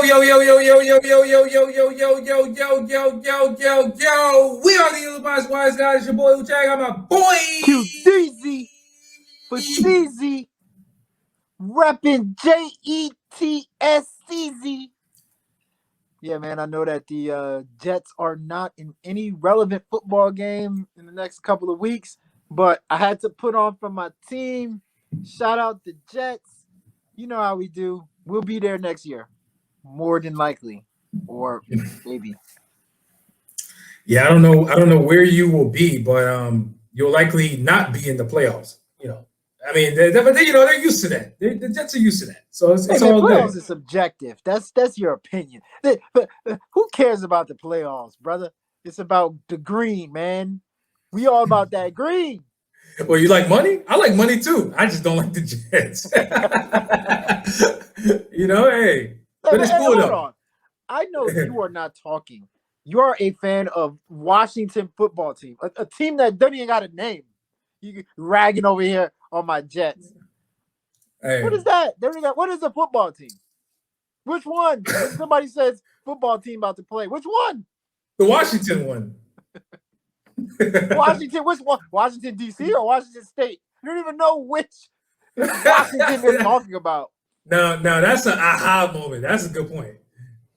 yo, yo, yo, yo, yo, yo, yo, yo, yo, yo, yo, yo, yo, yo, yo, yo. We are the ill-advised wise guys. It's your boy Jag. I'm my boy. QDZ for CZ. Repping JETSCZ. Yeah, man, I know that the Jets are not in any relevant football game in the next couple of weeks, but I had to put on for my team. Shout out the Jets. You know how we do. We'll be there next year, more than likely, or maybe. Yeah, I don't know where you will be, but you'll likely not be in the playoffs. I mean, they're used to that. The Jets are used to that, so it's all playoffs good. is subjective. That's your opinion. But who cares about the playoffs, brother? It's about the green, man. We all about that green. Well, you like money? I like money too. I just don't like the Jets. Hey, but it's cool though. On. I know you are not talking. You are a fan of Washington football team, a team that doesn't even got a name. You ragging over here on my Jets. Hey. What is that? What is a football team? Which one? Somebody says football team about to play. Which one? The Washington one. Washington, which one? Washington, D.C. or Washington State? You don't even know which Washington they're talking about. No, that's an aha moment. That's a good point.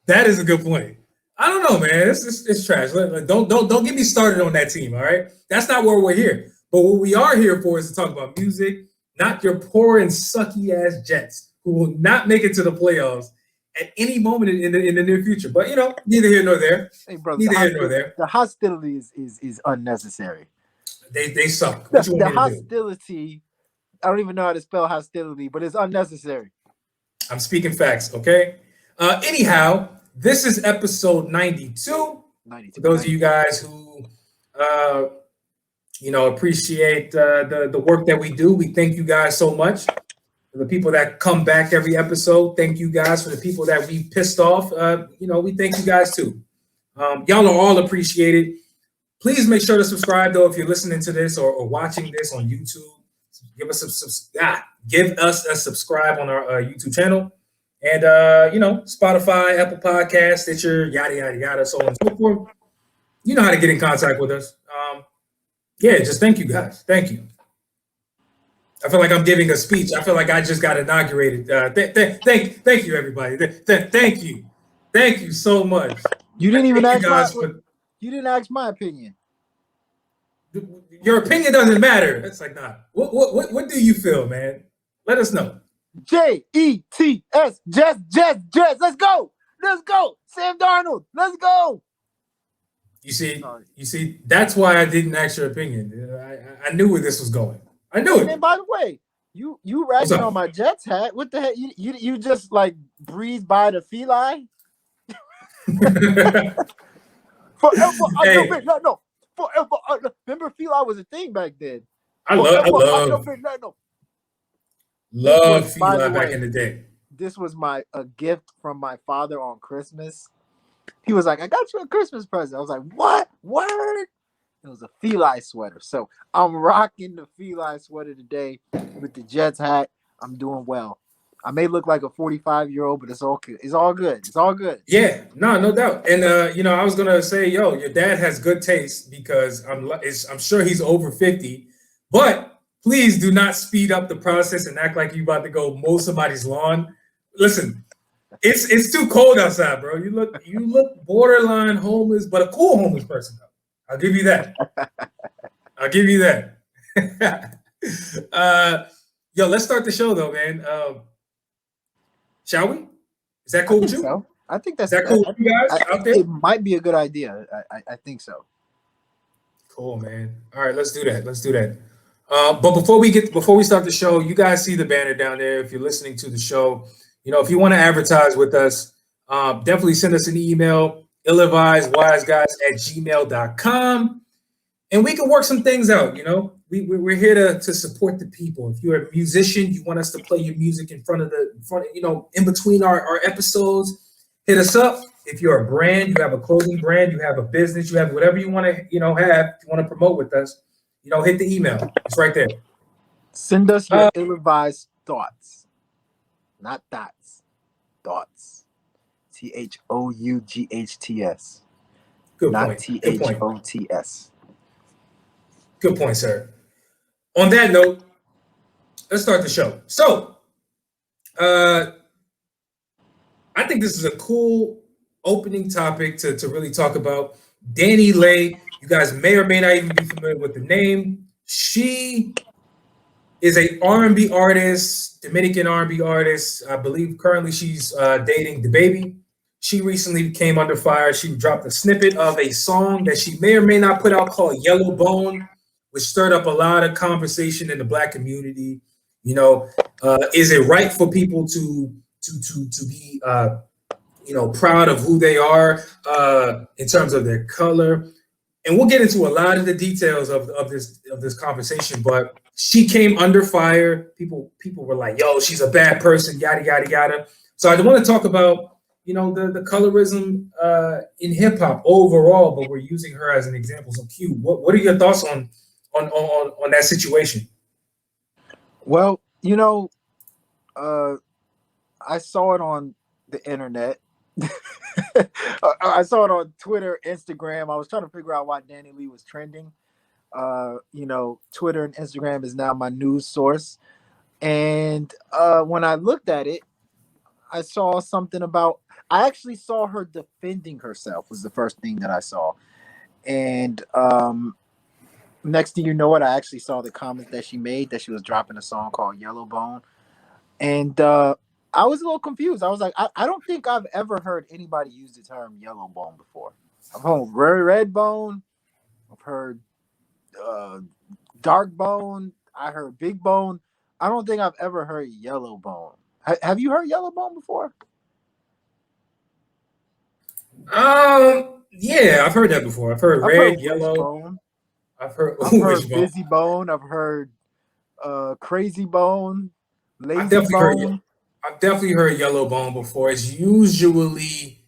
That is a good point. I don't know, man. It's trash. Don't get me started on that team, all right? That's not where we're here. But what we are here for is to talk about music, not your poor and sucky ass Jets who will not make it to the playoffs at any moment in the near future. But neither here nor there. Hey, brother, neither here nor there. The hostility is unnecessary. They suck. The hostility. I don't even know how to spell hostility, but it's unnecessary. I'm speaking facts, okay? Anyhow, this is episode 92. 92. For those of you guys who appreciate the work that we do, we thank you guys so much. For the people that come back every episode, thank you guys. For the people that we pissed off, we thank you guys too. Y'all are all appreciated. Please make sure to subscribe though if you're listening to this or watching this on YouTube. Give us a subscribe on our YouTube channel, and Spotify, Apple Podcasts, Stitcher, yada yada yada, so on and so forth. You know how to get in contact with us. Just thank you guys. Thank you. I feel like I'm giving a speech. I feel like I just got inaugurated. Thank you, everybody. Thank you so much. You didn't even ask you didn't ask my opinion. Your opinion doesn't matter. It's like, nah. What do you feel, man? Let us know. JETS, Jets. Let's go. Sam Darnold. Let's go. You see, that's why I didn't ask your opinion. I knew where this was going. I knew it. And by the way, you ragging on my Jets hat. What the heck? You just like breeze by the feline? Forever. Forever. Remember, feline was a thing back then. I love feline back in the day. This was a gift from my father on Christmas. He was like, I got you a Christmas present. I was like, what? Word? It was a feline sweater. So I'm rocking the feline sweater today with the Jets hat. I'm doing well. I may look like a 45-year-old, but it's all good. It's all good. Yeah, no doubt. And I was gonna say, your dad has good taste because I'm sure he's over 50. But please do not speed up the process and act like you're about to go mow somebody's lawn. Listen. It's too cold outside, bro. You look borderline homeless, but a cool homeless person, though. I'll give you that. Let's start the show though, man. Shall we? Is that cool with you? So. I think that's cool with you guys out there? It might be a good idea. I think so. Cool, man. All right, let's do that. But before we start the show, you guys see the banner down there. If you're listening to the show. If you want to advertise with us, definitely send us an email, illadvisedwiseguys@gmail.com, and we can work some things out. We're here to support the people. If you're a musician, you want us to play your music in between our episodes, hit us up. If you're a brand, you have a clothing brand, you have a business, you have whatever you want to, have, if you want to promote with us, hit the email. It's right there. Send us your ill-advised thoughts. Not thoughts. Thoughts. THOUGHTS, Good not point. Good point. THOTS. Good point, sir. On that note, let's start the show. So, I think this is a cool opening topic to really talk about. Danileigh, you guys may or may not even be familiar with the name. She is a R&B artist, Dominican R&B artist. I believe currently she's dating the baby. She recently came under fire. She dropped a snippet of a song that she may or may not put out called Yellow Bone, which stirred up a lot of conversation in the Black community. You know, is it right for people to be proud of who they are in terms of their color? And we'll get into a lot of the details of this conversation, but she came under fire. People were like, "Yo, she's a bad person," yada yada yada. So I want to talk about the colorism in hip hop overall, but we're using her as an example. So Q, what are your thoughts on that situation? Well, I saw it on the internet. I saw it on Twitter, Instagram. I was trying to figure out why Danileigh was trending. Twitter and Instagram is now my news source. And when I looked at it, I saw something about, I actually saw her defending herself was the first thing that I saw. And next thing you know it, I actually saw the comments that she made, that she was dropping a song called Yellow Bone. And I was a little confused. I was like, I don't think I've ever heard anybody use the term yellow bone before. I've heard red bone. I've heard dark bone. I heard big bone. I don't think I've ever heard yellow bone. Have you heard yellow bone before? Yeah, I've heard that before. I've heard red, yellow. Bone. I've heard busy bone. I've heard crazy bone, lazy I've definitely heard yellow bone before. It's usually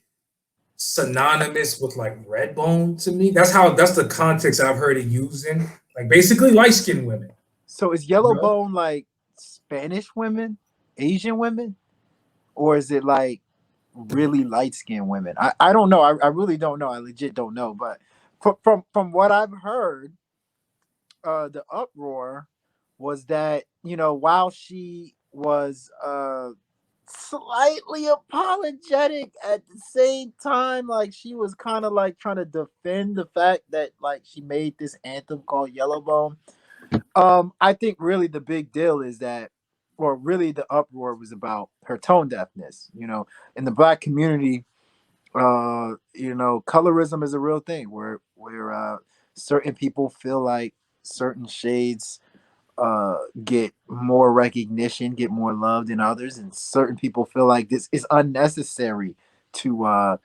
synonymous with like red bone to me. That's the context I've heard it used in. Like basically light skinned women. So is yellow bone like Spanish women, Asian women, or is it like really light skinned women? I don't know. I really don't know. I legit don't know. But from what I've heard, the uproar was that, while she was slightly apologetic, at the same time, like she was kind of like trying to defend the fact that like she made this anthem called Yellow Bone. I think really the big deal is that, or really the uproar was about her tone deafness. In the Black community, colorism is a real thing where certain people feel like certain shades get more recognition, get more love than others, and certain people feel like this is unnecessary to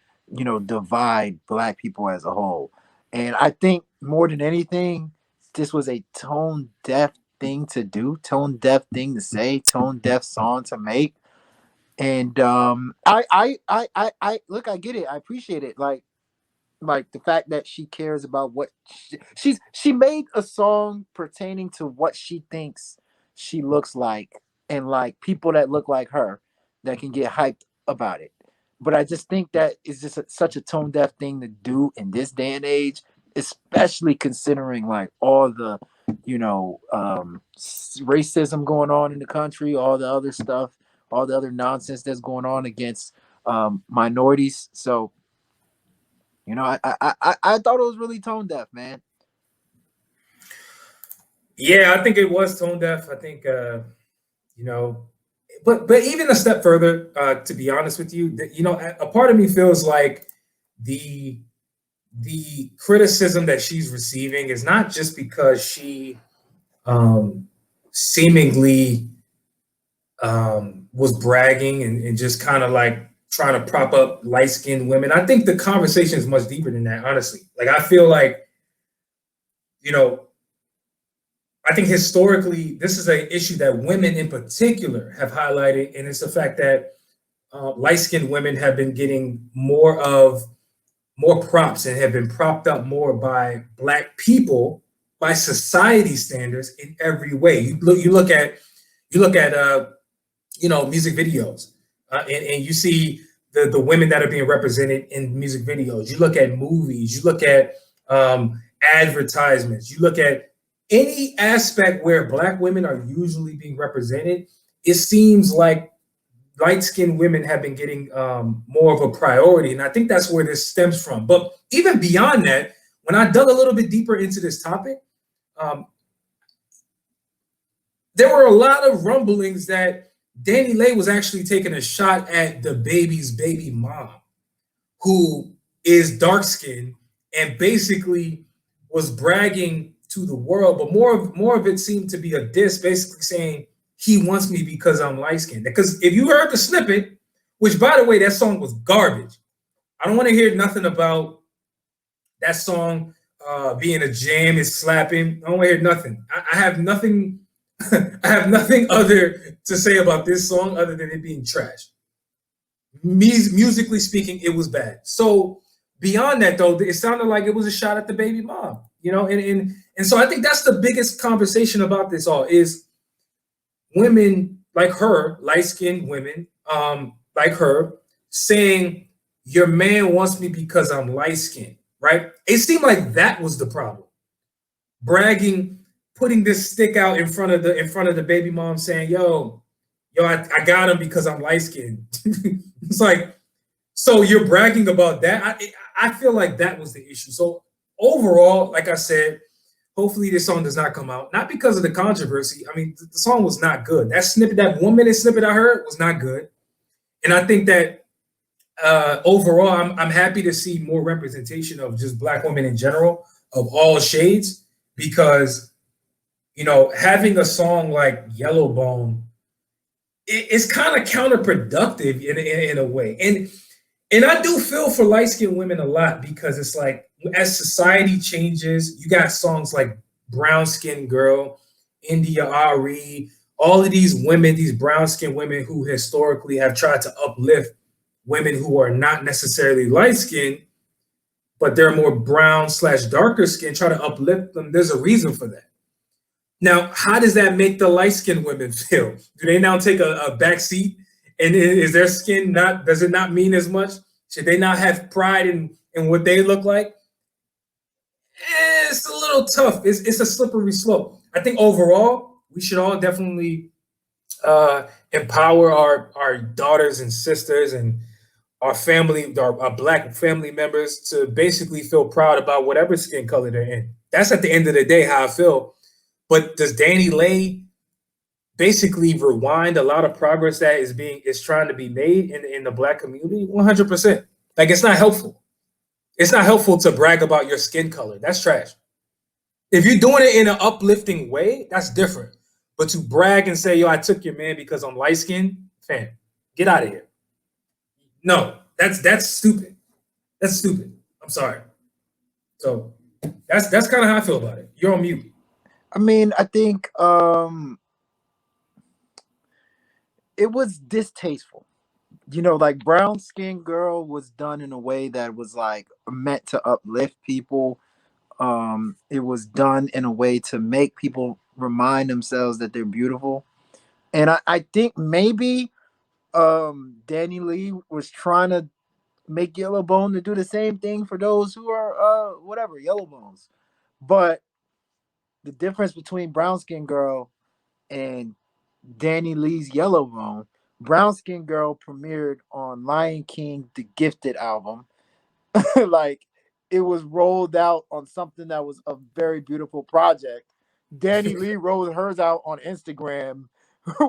divide Black people as a whole. And I think more than anything, this was a tone deaf thing to do, tone deaf thing to say, tone deaf song to make. And I look, I get it, I appreciate it, like the fact that she cares about what she made a song pertaining to what she thinks she looks like, and like people that look like her that can get hyped about it. But I just think that is just such a tone deaf thing to do in this day and age, especially considering like all the racism going on in the country, all the other stuff, all the other nonsense that's going on against minorities. So I thought it was really tone deaf, man. Yeah, I think it was tone deaf. I think but even a step further, to be honest with you, a part of me feels like the criticism that she's receiving is not just because she seemingly was bragging and just kind of like trying to prop up light-skinned women. I think the conversation is much deeper than that, honestly. Like, I feel like, I think historically, this is an issue that women in particular have highlighted, and it's the fact that light-skinned women have been getting more props and have been propped up more by Black people, by society standards in every way. You look at music videos, and you see the women that are being represented in music videos. You look at movies. You look at advertisements. You look at any aspect where Black women are usually being represented. It seems like light-skinned women have been getting more of a priority, and I think that's where this stems from. But even beyond that, when I dug a little bit deeper into this topic, there were a lot of rumblings that Danileigh was actually taking a shot at the baby's baby mom, who is dark-skinned and basically was bragging to the world, but more of it seemed to be a diss, basically saying he wants me because I'm light-skinned. Because if you heard the snippet, which by the way, that song was garbage. I don't want to hear nothing about that song being a jam, it's slapping. I don't want to hear nothing. I have nothing. I have nothing other to say about this song other than it being trash. Musically speaking, it was bad. So beyond that, though, it sounded like it was a shot at the baby mom, you know, and so I think that's the biggest conversation about this all is women like her, light-skinned women like her, saying your man wants me because I'm light-skinned, right? It seemed like that was the problem. Bragging, putting this stick out in front of the baby mom, saying, yo, I got him because I'm light-skinned. It's like, so you're bragging about that? I feel like that was the issue. So overall, like I said, hopefully this song does not come out. Not because of the controversy. I mean, the song was not good. That snippet, that 1 minute snippet I heard was not good. And I think that overall, I'm happy to see more representation of just Black women in general, of all shades, because, you know, having a song like Yellow Bone, it's kind of counterproductive in a way. And I do feel for light-skinned women a lot, because it's like, as society changes, you got songs like Brown Skin Girl, India Ari, all of these women, these brown-skinned women who historically have tried to uplift women who are not necessarily light-skinned, but they're more brown / darker skin, try to uplift them. There's a reason for that. Now, how does that make the light-skinned women feel? Do they now take a back seat? And is their skin does it not mean as much? Should they not have pride in what they look like? It's a little tough. It's a slippery slope. I think overall, we should all definitely empower our daughters and sisters and our family, our Black family members, to basically feel proud about whatever skin color they're in. That's at the end of the day how I feel. But does Danileigh basically rewind a lot of progress that is trying to be made in the Black community? 100%. Like, it's not helpful. It's not helpful to brag about your skin color. That's trash. If you're doing it in an uplifting way, that's different. But to brag and say, yo, I took your man because I'm light skinned, fam, get out of here. No, that's stupid. That's stupid. I'm sorry. So that's kind of how I feel about it. You're on mute. I mean, I think it was distasteful. You know, like Brown Skin Girl was done in a way that was like meant to uplift people. It was done in a way to make people remind themselves that they're beautiful. And I think maybe Danileigh was trying to make Yellow Bone to do the same thing for those who are whatever, Yellow Bones. But the difference between Brown Skin Girl and Danileigh's Yellow Bone, Brown Skin Girl premiered on Lion King The Gifted album. Like, it was rolled out on something that was a very beautiful project. Danileigh rolled hers out on Instagram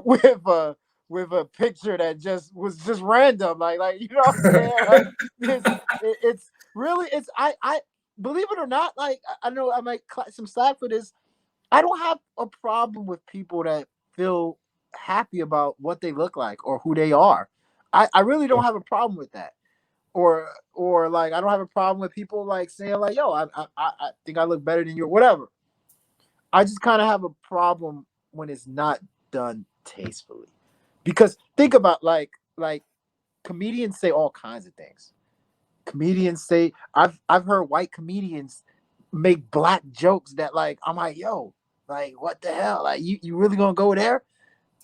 with a picture that was just random. Like you know what I'm saying? Like, it's really I believe it or not, like, I know I might clap some slack for this. I don't have a problem with people that feel happy about what they look like or who they are. I really don't have a problem with that. Or like, I don't have a problem with people like saying like, yo, I think I look better than you or whatever. I just kind of have a problem when it's not done tastefully. Because think about like comedians say all kinds of things. Comedians say, I've heard white comedians make Black jokes that, like, I'm like, yo, like, what the hell? Like, you really gonna go there?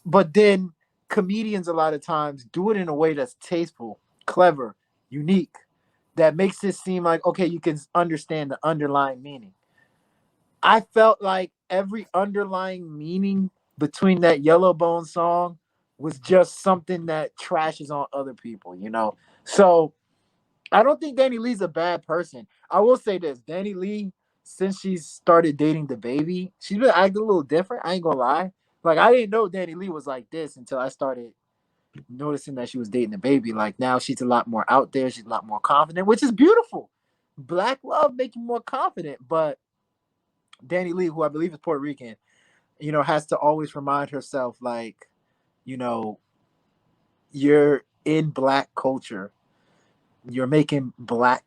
But then comedians a lot of times do it in a way that's tasteful, clever, unique, that makes it seem like, okay, you can understand the underlying meaning. I felt like every underlying meaning between that Yellow Bone song was just something that trashes on other people, you know? So I don't think Danileigh's a bad person. I will say this: Danileigh, since she started dating the baby, she's been acting a little different. I ain't gonna lie. Like, I didn't know Danileigh was like this until I started noticing that she was dating the baby. Like, now she's a lot more out there. She's a lot more confident, which is beautiful. Black love make you more confident. But Danileigh, who I believe is Puerto Rican, you know, has to always remind herself, like, you know, you're in Black culture. You're making Black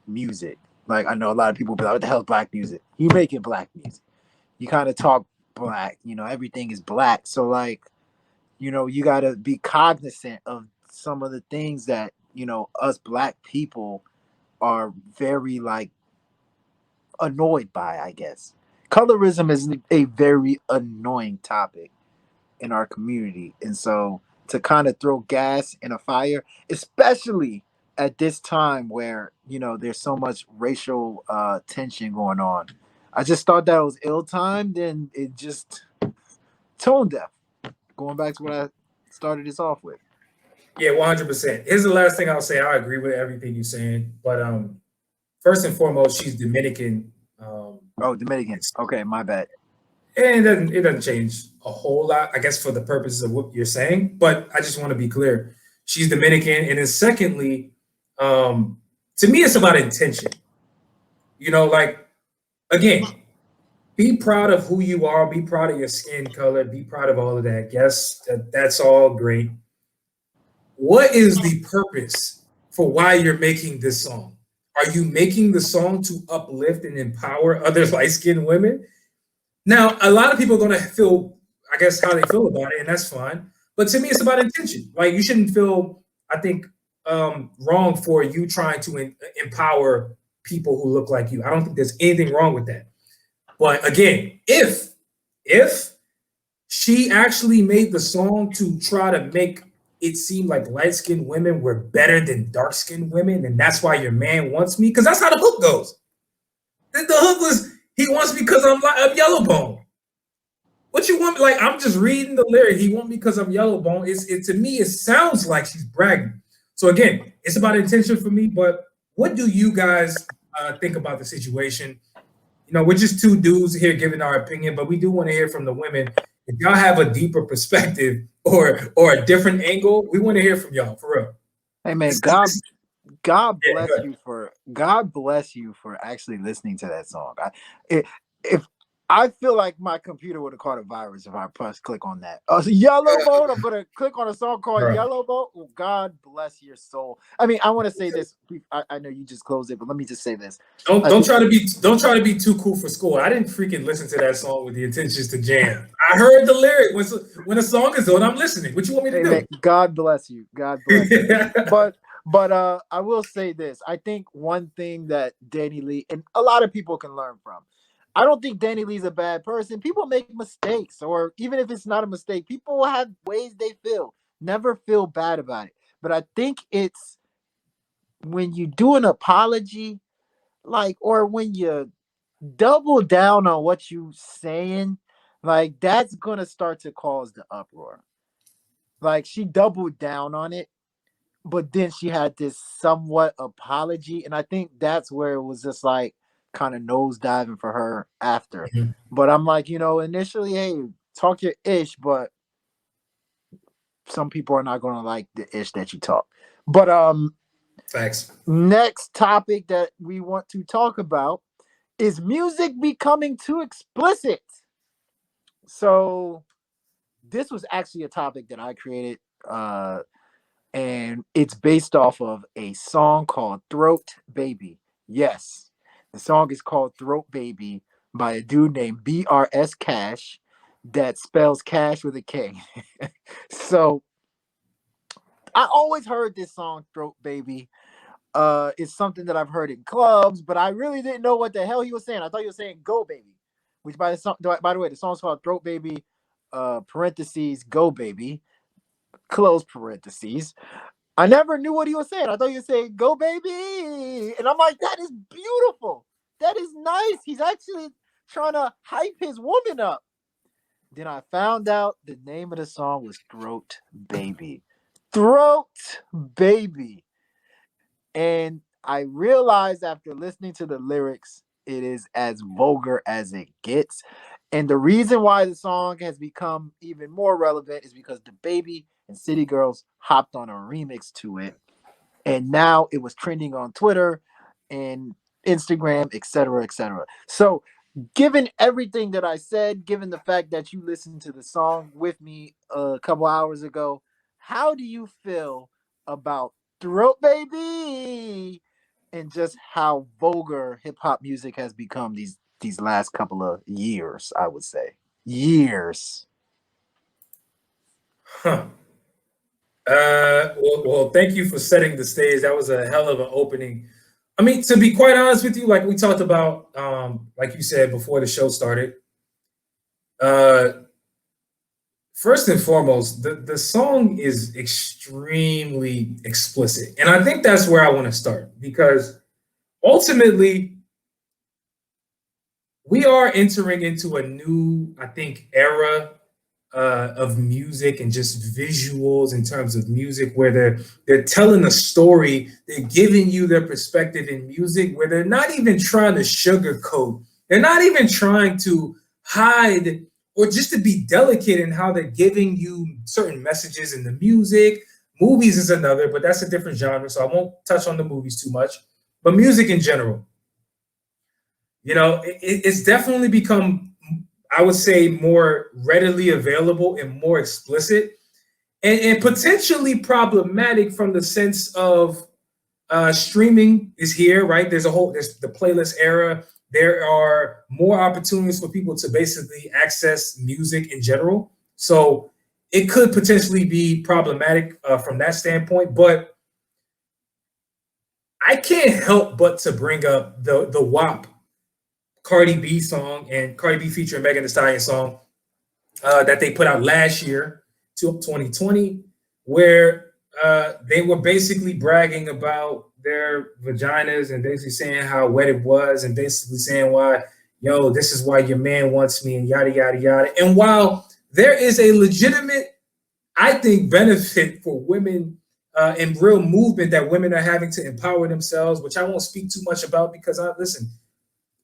music. Like, I know a lot of people be like, what the hell is Black music? You making Black music. You kind of talk Black, you know, everything is Black. So, like, you know, you got to be cognizant of some of the things that, you know, us Black people are very, like, annoyed by, I guess. Colorism is a very annoying topic in our community. And so to kind of throw gas in a fire, especially at this time where, you know, there's so much racial tension going on, I just thought that was ill-timed, and it just tone deaf. Going back to what I started this off with. Yeah, 100%. Here's the last thing I'll say. I agree with everything you're saying, but first and foremost, she's Dominican. Oh, Dominican. Okay, my bad. And it doesn't change a whole lot, I guess, for the purposes of what you're saying. But I just want to be clear. She's Dominican. And then secondly, to me, it's about intention. You know, like, again, be proud of who you are, be proud of your skin color, be proud of all of that. Yes, that's all great. What is the purpose for why you're making this song? Are you making the song to uplift and empower other light-skinned women? Now, a lot of people are going to feel, I guess, how they feel about it, and that's fine. But to me, it's about intention. Like, you shouldn't feel, I think, wrong for you trying to empower people who look like you. I don't think there's anything wrong with that. But again, if she actually made the song to try to make it seem like light skinned women were better than dark skinned women, and that's why your man wants me, because that's how the hook goes. The hook was he wants me because I'm yellow bone. What you want? Like, I'm just reading the lyric. He want me because I'm yellow bone. To me, it sounds like she's bragging. So again, it's about intention for me. But what do you guys think about the situation? You know, we're just two dudes here giving our opinion, but we do want to hear from the women. If y'all have a deeper perspective or a different angle, we want to hear from y'all for real. Hey man, God bless you for actually listening to that song. If I feel like my computer would have caught a virus if I press click on that. Yellow Boat. I'm gonna click on a song called Right. Yellow Boat. Oh, God bless your soul. I mean, I want to say this. I know you just closed it, but let me just say this. Don't try to be too cool for school. I didn't freaking listen to that song with the intentions to jam. I heard the lyric when a song is on. I'm listening. What you want me to do? Man, God bless you. God bless you. But I will say this. I think one thing that Danileigh and a lot of people can learn from. I don't think Danileigh's a bad person. People make mistakes, or even if it's not a mistake, people have ways they feel. Never feel bad about it. But I think it's when you do an apology, like, or when you double down on what you saying, like, that's gonna start to cause the uproar. Like, she doubled down on it, but then she had this somewhat apology, and I think that's where it was just like kind of nosediving for her after. Mhm. But I'm like, you know, initially, hey, talk your ish, but some people are not gonna like the ish that you talk. But Facts. next topic that we want to talk about is music becoming too explicit. So this was actually a topic that I created. And it's based off of a song called Throat Baby. Yes, the song is called Throat Baby by a dude named BRS Cash, that spells cash with a K. So I always heard this song Throat Baby. It's something that I've heard in clubs, but I really didn't know what the hell he was saying. I thought he was saying Go Baby, which by the way, the song's called Throat Baby, parentheses, Go Baby, close parentheses. I never knew what he was saying. I thought he was saying "Go baby," and I'm like, that is beautiful. That is nice. He's actually trying to hype his woman up. Then I found out the name of the song was "Throat Baby." Throat Baby. And I realized after listening to the lyrics, it is as vulgar as it gets. And the reason why the song has become even more relevant is because the Baby and City Girls hopped on a remix to it. And now it was trending on Twitter and Instagram, etc., etc. So, given everything that I said, given the fact that you listened to the song with me a couple hours ago, how do you feel about Throat Baby and just how vulgar hip hop music has become these last couple of years? I would say years. Huh. Well, thank you for setting the stage. That was a hell of an opening. I mean, to be quite honest with you, like we talked about, like you said before the show started, first and foremost, the song is extremely explicit. And I think that's where I want to start because ultimately, we are entering into a new, I think, era of music and just visuals in terms of music where they're telling a story, they're giving you their perspective in music where they're not even trying to sugarcoat, they're not even trying to hide or just to be delicate in how they're giving you certain messages in the music. Movies is another, but that's a different genre, so I won't touch on the movies too much. But music in general, you know, it's definitely become, I would say, more readily available and more explicit and potentially problematic from the sense of streaming is here, right? There's the playlist era. There are more opportunities for people to basically access music in general. So it could potentially be problematic from that standpoint, but I can't help but to bring up the WAP Cardi B song and Cardi B featuring Megan Thee Stallion song that they put out last year, 2020, where they were basically bragging about their vaginas and basically saying how wet it was and basically saying why, yo, this is why your man wants me and yada, yada, yada. And while there is a legitimate, I think, benefit for women and real movement that women are having to empower themselves, which I won't speak too much about because listen,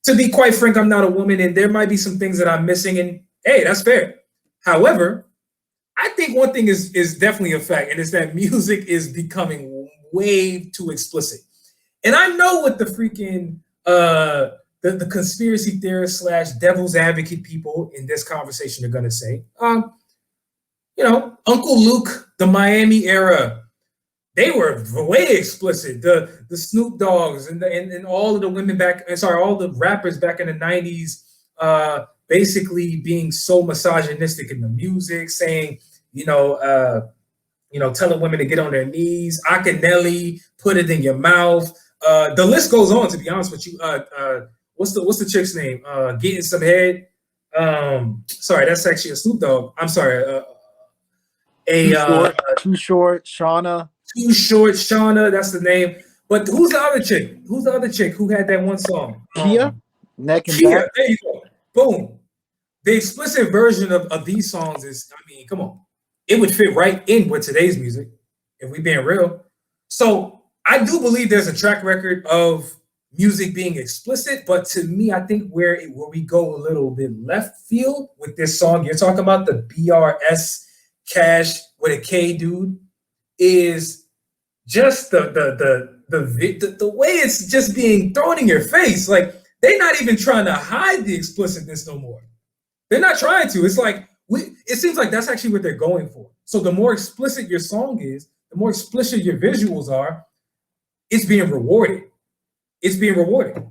to be quite frank, I'm not a woman and there might be some things that I'm missing and hey, that's fair. However, I think one thing is definitely a fact, and it's that music is becoming way too explicit. And I know what the freaking the conspiracy theorists / devil's advocate people in this conversation are gonna say. You know, Uncle Luke, the Miami era, they were way explicit. The Snoop Dogs and all of the women all the rappers back in the 90s, basically being so misogynistic in the music, saying, telling women to get on their knees. Akinelli, put it in your mouth. The list goes on. To be honest with you, what's the chick's name? Getting some head. Sorry, that's actually a Snoop Dogg. I'm sorry. Too Short, Shauna. Too Short, Shauna. That's the name. But who's the other chick? Who's the other chick who had that one song? Kia. Neck and Kia. Back. There you go. Boom. The explicit version of these songs is, I mean, come on. It would fit right in with today's music, if we're being real. So I do believe there's a track record of music being explicit, but to me, I think where we go a little bit left field with this song, you're talking about the BRS Cash with a K dude, is just the way it's just being thrown in your face. Like they're not even trying to hide the explicitness no more. They're not trying to. It's like it seems like that's actually what they're going for. So the more explicit your song is, the more explicit your visuals are, it's being rewarded. It's being rewarded.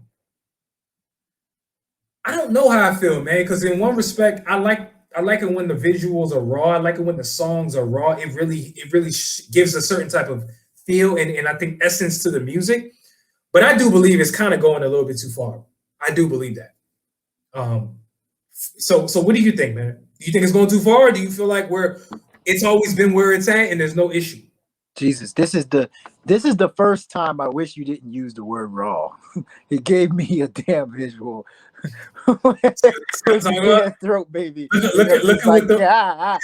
I don't know how I feel, man, because in one respect, I like it when the visuals are raw. I like it when the songs are raw. It really gives a certain type of feel and I think essence to the music. But I do believe it's kind of going a little bit too far. I do believe that. So what do you think, man? Do you think it's going too far, or do you feel like it's always been where it's at and there's no issue? Jesus, this is the first time I wish you didn't use the word raw. It gave me a damn visual. When you did throat baby. Look at like, what the.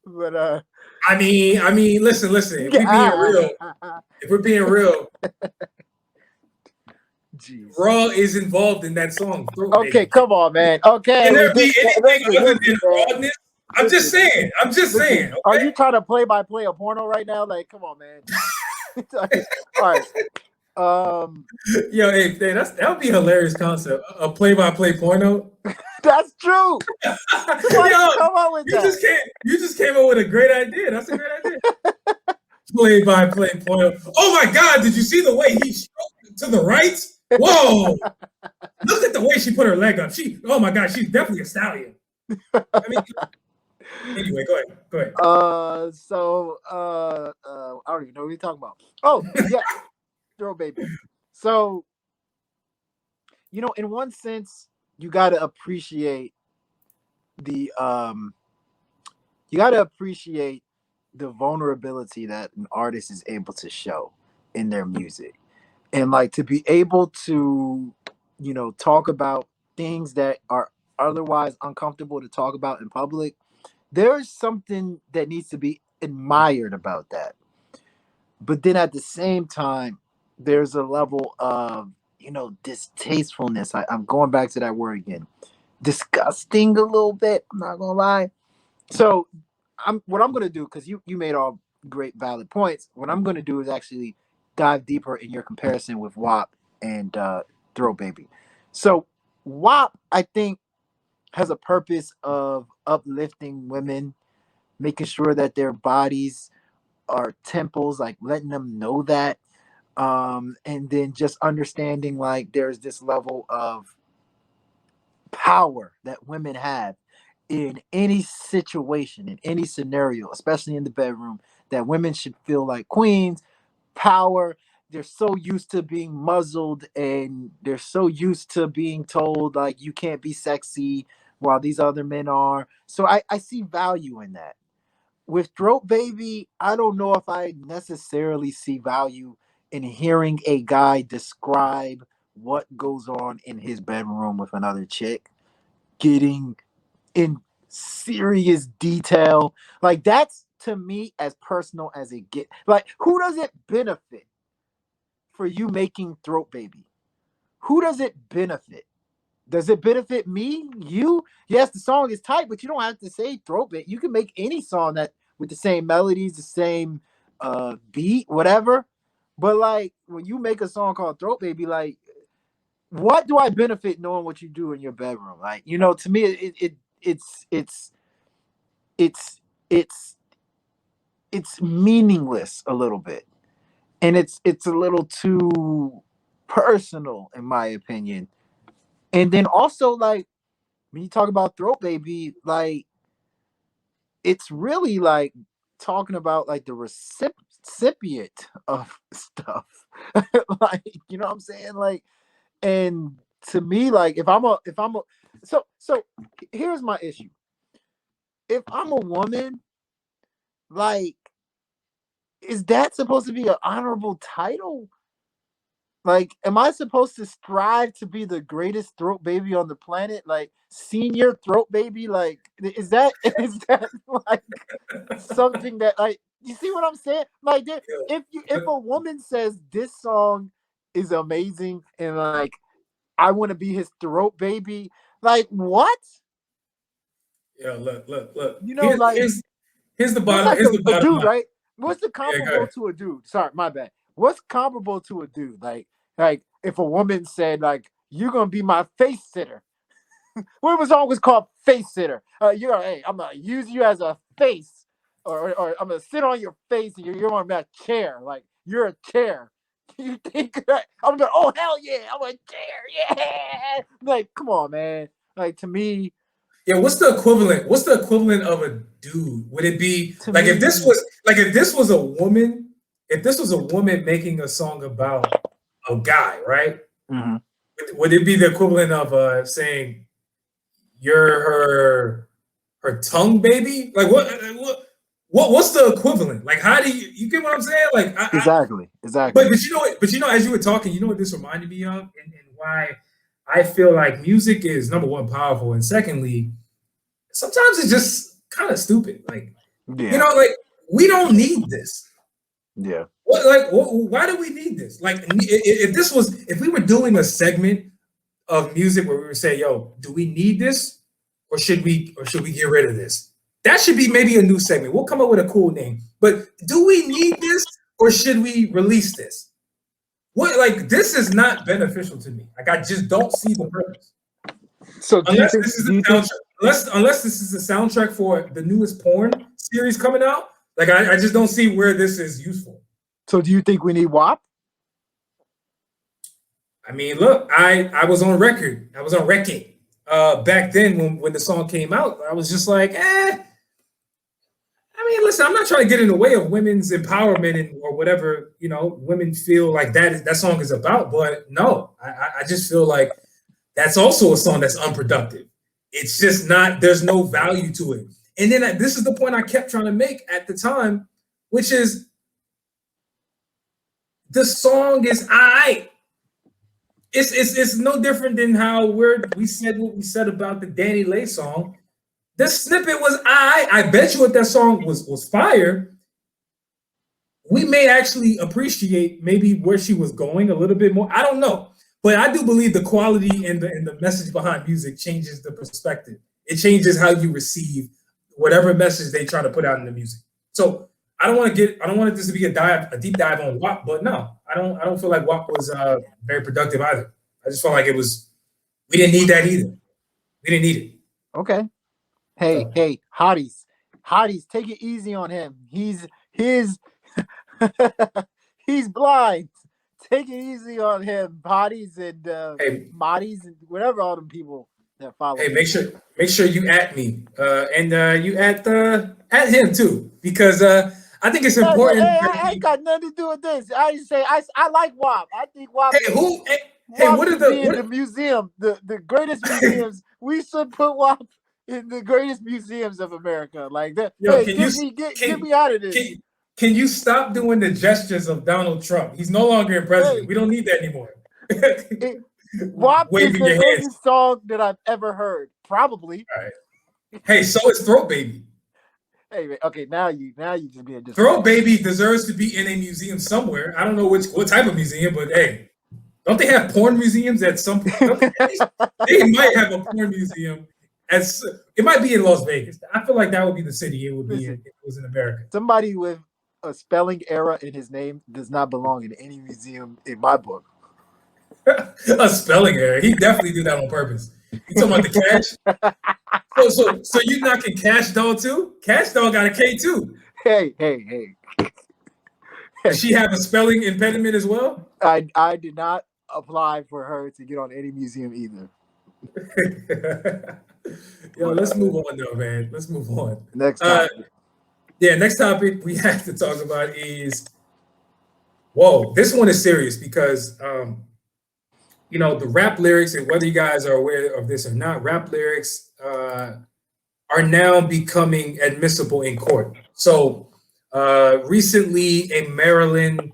But I mean, listen. If we're being real, jeez. Raw is involved in that song. Throat Okay, Baby. come on, man. Okay, Can there be anything other listen, than rawness? I'm just saying. Listen, Okay? are you trying to play by play a porno right now? Like, come on, man. All right. Yo, hey, that would be a hilarious concept. A play-by-play porno. That's true. Why Yo, come up with that? You just came up with a great idea. That's a great idea. Play-by-play porno. Oh my God! Did you see the way he stroked to the right? Whoa! Look at the way she put her leg up. Oh my God, she's definitely a stallion. I mean, anyway, go ahead. I don't even know what you're talking about. Oh, yeah, throw baby. So, in one sense, you got to appreciate the vulnerability that an artist is able to show in their music, and like to be able to, talk about things that are otherwise uncomfortable to talk about in public. There's something that needs to be admired about that. But then at the same time, there's a level of, distastefulness. I'm going back to that word again. Disgusting a little bit. I'm not gonna lie. So what I'm gonna do, because you made all great valid points. What I'm gonna do is actually dive deeper in your comparison with WAP and Throw Baby. So WAP, I think, has a purpose of uplifting women, making sure that their bodies are temples, like letting them know that. And then just understanding like there's this level of power that women have in any situation, in any scenario, especially in the bedroom, that women should feel like queens, power. They're so used to being muzzled, and they're so used to being told like you can't be sexy while these other men are. So I see value in that. With Throat Baby, I don't know if I necessarily see value in hearing a guy describe what goes on in his bedroom with another chick, getting in serious detail. Like, that's to me as personal as it gets. Like, who does it benefit for you making Throat Baby? Who does it benefit? Does it benefit me? You? Yes, the song is tight, but you don't have to say Throat Baby. You can make any song that with the same melodies, the same beat, whatever. But like when you make a song called Throat Baby, like what do I benefit knowing what you do in your bedroom? Like, to me, it's meaningless a little bit, and it's a little too personal in my opinion. And then also, like, when you talk about Throat Baby, like it's really like talking about like the recipient of stuff. Like, you know what I'm saying? Like, and to me, like if I'm a so here's my issue. If I'm a woman, like, is that supposed to be an honorable title? Like, am I supposed to strive to be the greatest throat baby on the planet? Like, senior throat baby? Like, is that like something that, like, you see what I'm saying? Like, if a woman says this song is amazing and like I want to be his throat baby, like what? Yeah, look. Like, Here's the that's bottom. like Here's the a bottom dude, line. right? What's the Yeah, go comparable ahead. to a dude? Sorry, my bad. What's comparable to a dude? Like if a woman said, like, you're gonna be my face sitter. What was always called face sitter? Hey, I'm gonna use you as a face, or I'm gonna sit on your face and you're on that chair. Like, you're a chair. You think that I'm gonna? Oh hell yeah, I'm a chair. Yeah. Like, come on, man. Like, to me, Yeah, what's the equivalent? What's the equivalent of a dude? Would it be to like me, if this was a woman, if this was a woman making a song about a guy, right? mhm. Would it be the equivalent of saying you're her tongue baby? Like what? what's the equivalent? Like, how do you get what I'm saying? Like, exactly. But you know what? But you know, as you were talking, you know what this reminded me of, and why I feel like music is number one powerful, and secondly, sometimes it's just kind of stupid. Like, Yeah. you know, like we don't need this. Yeah. Why do we need this? Like, if we were doing a segment of music where we would say, "Yo, do we need this, or should we get rid of this?" That should be maybe a new segment. We'll come up with a cool name. But do we need this, or should we release this? What, like, this is not beneficial to me. Like, I just don't see the purpose. So unless this is a soundtrack, unless this is a soundtrack for the newest porn series coming out, like I just don't see where this is useful. So do you think we need WAP? I mean, look, I was on record. I was on record back then when the song came out. I was just like, I mean, listen, I'm not trying to get in the way of women's empowerment or whatever, you know, women feel like that song is about. But no, I just feel like that's also a song that's unproductive. It's just not, there's no value to it. And then this is the point I kept trying to make at the time, which is the song is it's no different than how we said what we said about the Danileigh song. This snippet was I bet you if that song was fire, we may actually appreciate maybe where she was going a little bit more. I don't know. But I do believe the quality and the message behind music changes the perspective. It changes how you receive whatever message they try to put out in the music. So I don't want this to be a deep dive on WAP, but no, I don't feel like WAP was very productive either. I just felt like we didn't need that either. We didn't need it. Okay. Hey, hotties, take it easy on him. He's blind. Take it easy on him, bodies and Moddies and whatever all them people that follow. Hey, make sure you at me and you at him too, because I think it's important. I ain't got nothing to do with this. I just say I like WAP. I think WAP. What are the museum, the greatest museums? We should put WAP in the greatest museums of America. Like that. Yo, get me out of this. Can you stop doing the gestures of Donald Trump? He's no longer a president. We don't need that anymore. WAP is the greatest song that I've ever heard. Probably. All right. Hey, so is Throat Baby. Hey, okay, now you just being disrespectful. Throat Baby deserves to be in a museum somewhere. I don't know what type of museum, but hey, don't they have porn museums at some point? They might have a porn museum. It might be in Las Vegas. I feel like that would be the city it would be in if it was in America. Somebody with a spelling error in his name does not belong in any museum in my book. A spelling error. He definitely did that on purpose. You talking about the Cash? So you knocking Cash Doll too? Cash Doll got a K too. Hey. Does she have a spelling impediment as well? I did not apply for her to get on any museum either. Yo, let's move on though, man. Let's move on. Next topic. Next topic we have to talk about is, whoa, this one is serious because, the rap lyrics, and whether you guys are aware of this or not, rap lyrics are now becoming admissible in court. So recently, a Maryland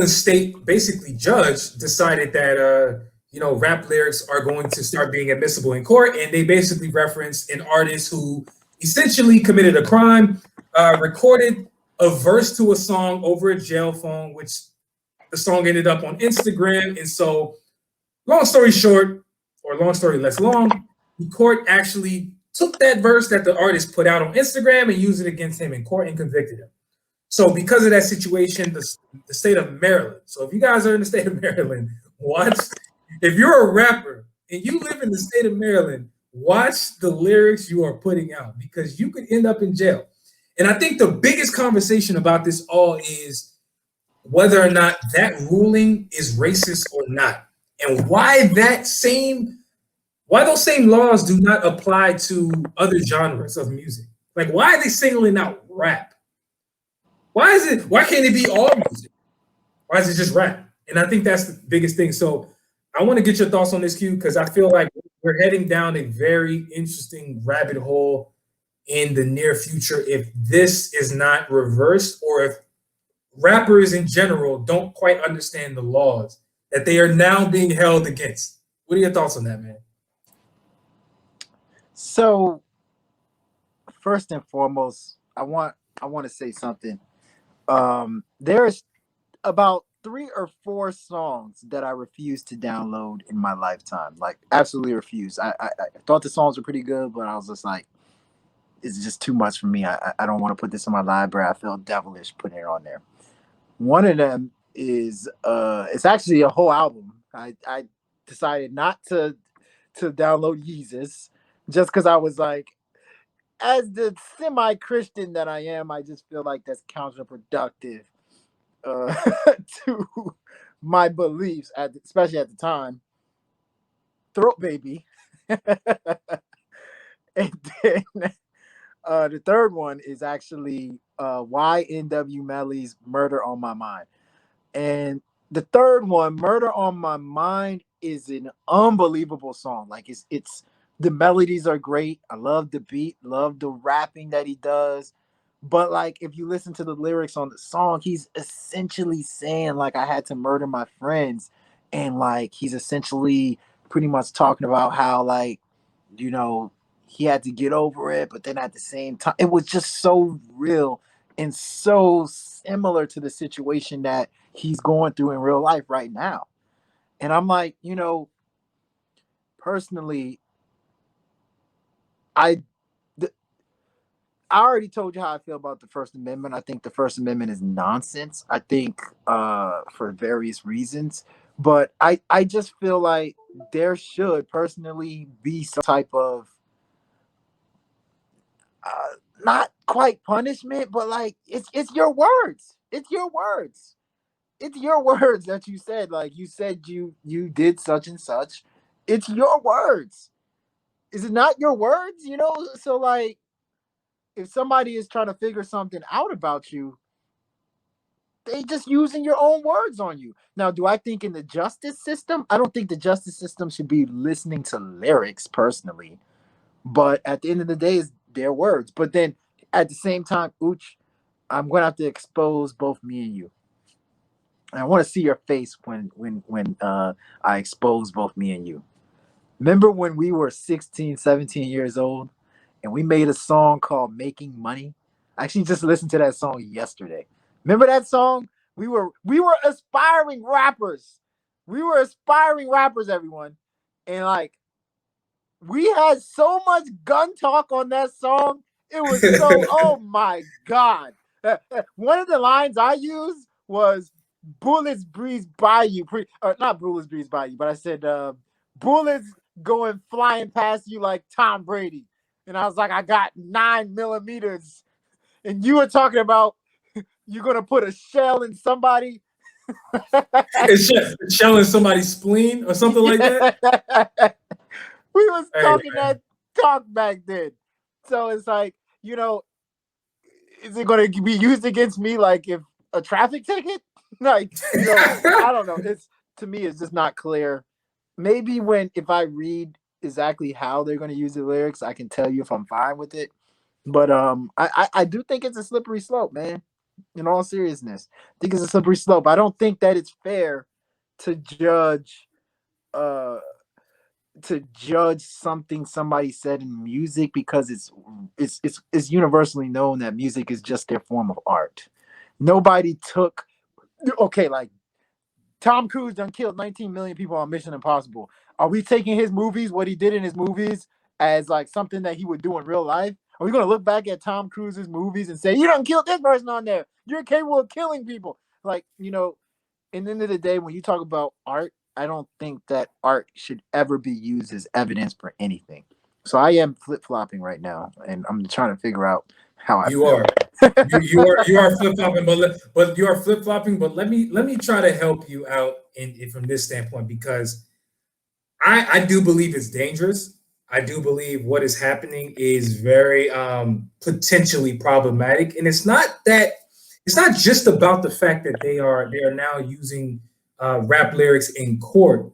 state basically judge decided that rap lyrics are going to start being admissible in court, and they basically referenced an artist who essentially committed a crime, recorded a verse to a song over a jail phone, which the song ended up on Instagram. And so, long story short, or long story less long, the court actually took that verse that the artist put out on Instagram and used it against him in court and convicted him. So because of that situation, the state of Maryland. So if you guys are in the state of Maryland, if you're a rapper and you live in the state of Maryland, watch the lyrics you are putting out, because you could end up in jail. And I think the biggest conversation about this all is whether or not that ruling is racist or not, and why those same laws do not apply to other genres of music. Like, why are they singling out rap? Why can't it be all music? Why is it just rap? And I think that's the biggest thing. So I want to get your thoughts on this, Q, because I feel like we're heading down a very interesting rabbit hole in the near future if this is not reversed, or if rappers in general don't quite understand the laws that they are now being held against. What are your thoughts on that, man? So first and foremost, I want to say something. There's about 3 or 4 songs that I refuse to download in my lifetime. Like, absolutely refuse. I thought the songs were pretty good, but I was just like, it's just too much for me. I don't want to put this in my library. I feel devilish putting it on there. One of them is it's actually a whole album. I decided not to download Yeezus just because I was like, as the semi-Christian that I am, I just feel like that's counterproductive to my beliefs, especially at the time. Throat Baby. And then the third one is actually YNW Melly's Murder on My Mind. And the third one, Murder on My Mind, is an unbelievable song. Like, it's the melodies are great. I love the beat, love the rapping that he does. But like, if you listen to the lyrics on the song, he's essentially saying like, I had to murder my friends. And like, he's essentially pretty much talking about how, like, you know, he had to get over it, but then at the same time, it was just so real and so similar to the situation that he's going through in real life right now. And I'm like, you know, personally, I already told you how I feel about the First Amendment. I think the First Amendment is nonsense. I think for various reasons, but I just feel like there should personally be some type of not quite punishment, but like, it's your words. It's your words. It's your words that you said. Like, you said you did such and such. It's your words. Is it not your words? You know, so like, if somebody is trying to figure something out about you, they just using your own words on you. Now, do I think in the justice system? I don't think the justice system should be listening to lyrics personally. But at the end of the day, it's their words. But then at the same time, Ooch, I'm going to have to expose both me and you. And I want to see your face when I expose both me and you. Remember when we were 16, 17 years old and we made a song called Making Money? I actually just listened to that song yesterday. Remember that song? We were aspiring rappers. We were aspiring rappers, everyone. And like, we had so much gun talk on that song. It was so, oh my God. One of the lines I used was bullets breeze by you. Not bullets breeze by you, but I said bullets going flying past you like Tom Brady. And I was like, I got 9mm. And you were talking about you're going to put a shell in somebody. It's shell in somebody's spleen or something like that. We was talking that talk back then. So it's like, you know, is it going to be used against me like if a traffic ticket? Like, you know, I don't know. It's, to me, it's just not clear. Maybe if I read exactly how they're going to use the lyrics, I can tell you if I'm fine with it. But I do think it's a slippery slope, man. In all seriousness, I think it's a slippery slope. I don't think that it's fair to judge something somebody said in music, because it's universally known that music is just their form of art. Nobody took, okay, like Tom Cruise done killed 19 million people on Mission Impossible. Are we taking his movies, what he did in his movies, as like something that he would do in real life? Are we going to look back at Tom Cruise's movies and say, you done killed this person on there, you're capable of killing people? Like, you know, in the end of the day, when you talk about art, I don't think that art should ever be used as evidence for anything. So I am flip-flopping right now, and I'm trying to figure out how I You feel. are. You are flip-flopping, but you are flip-flopping, but let me try to help you out from this standpoint, because I do believe it's dangerous. I do believe what is happening is very potentially problematic. And it's not just about the fact that they are now using rap lyrics in court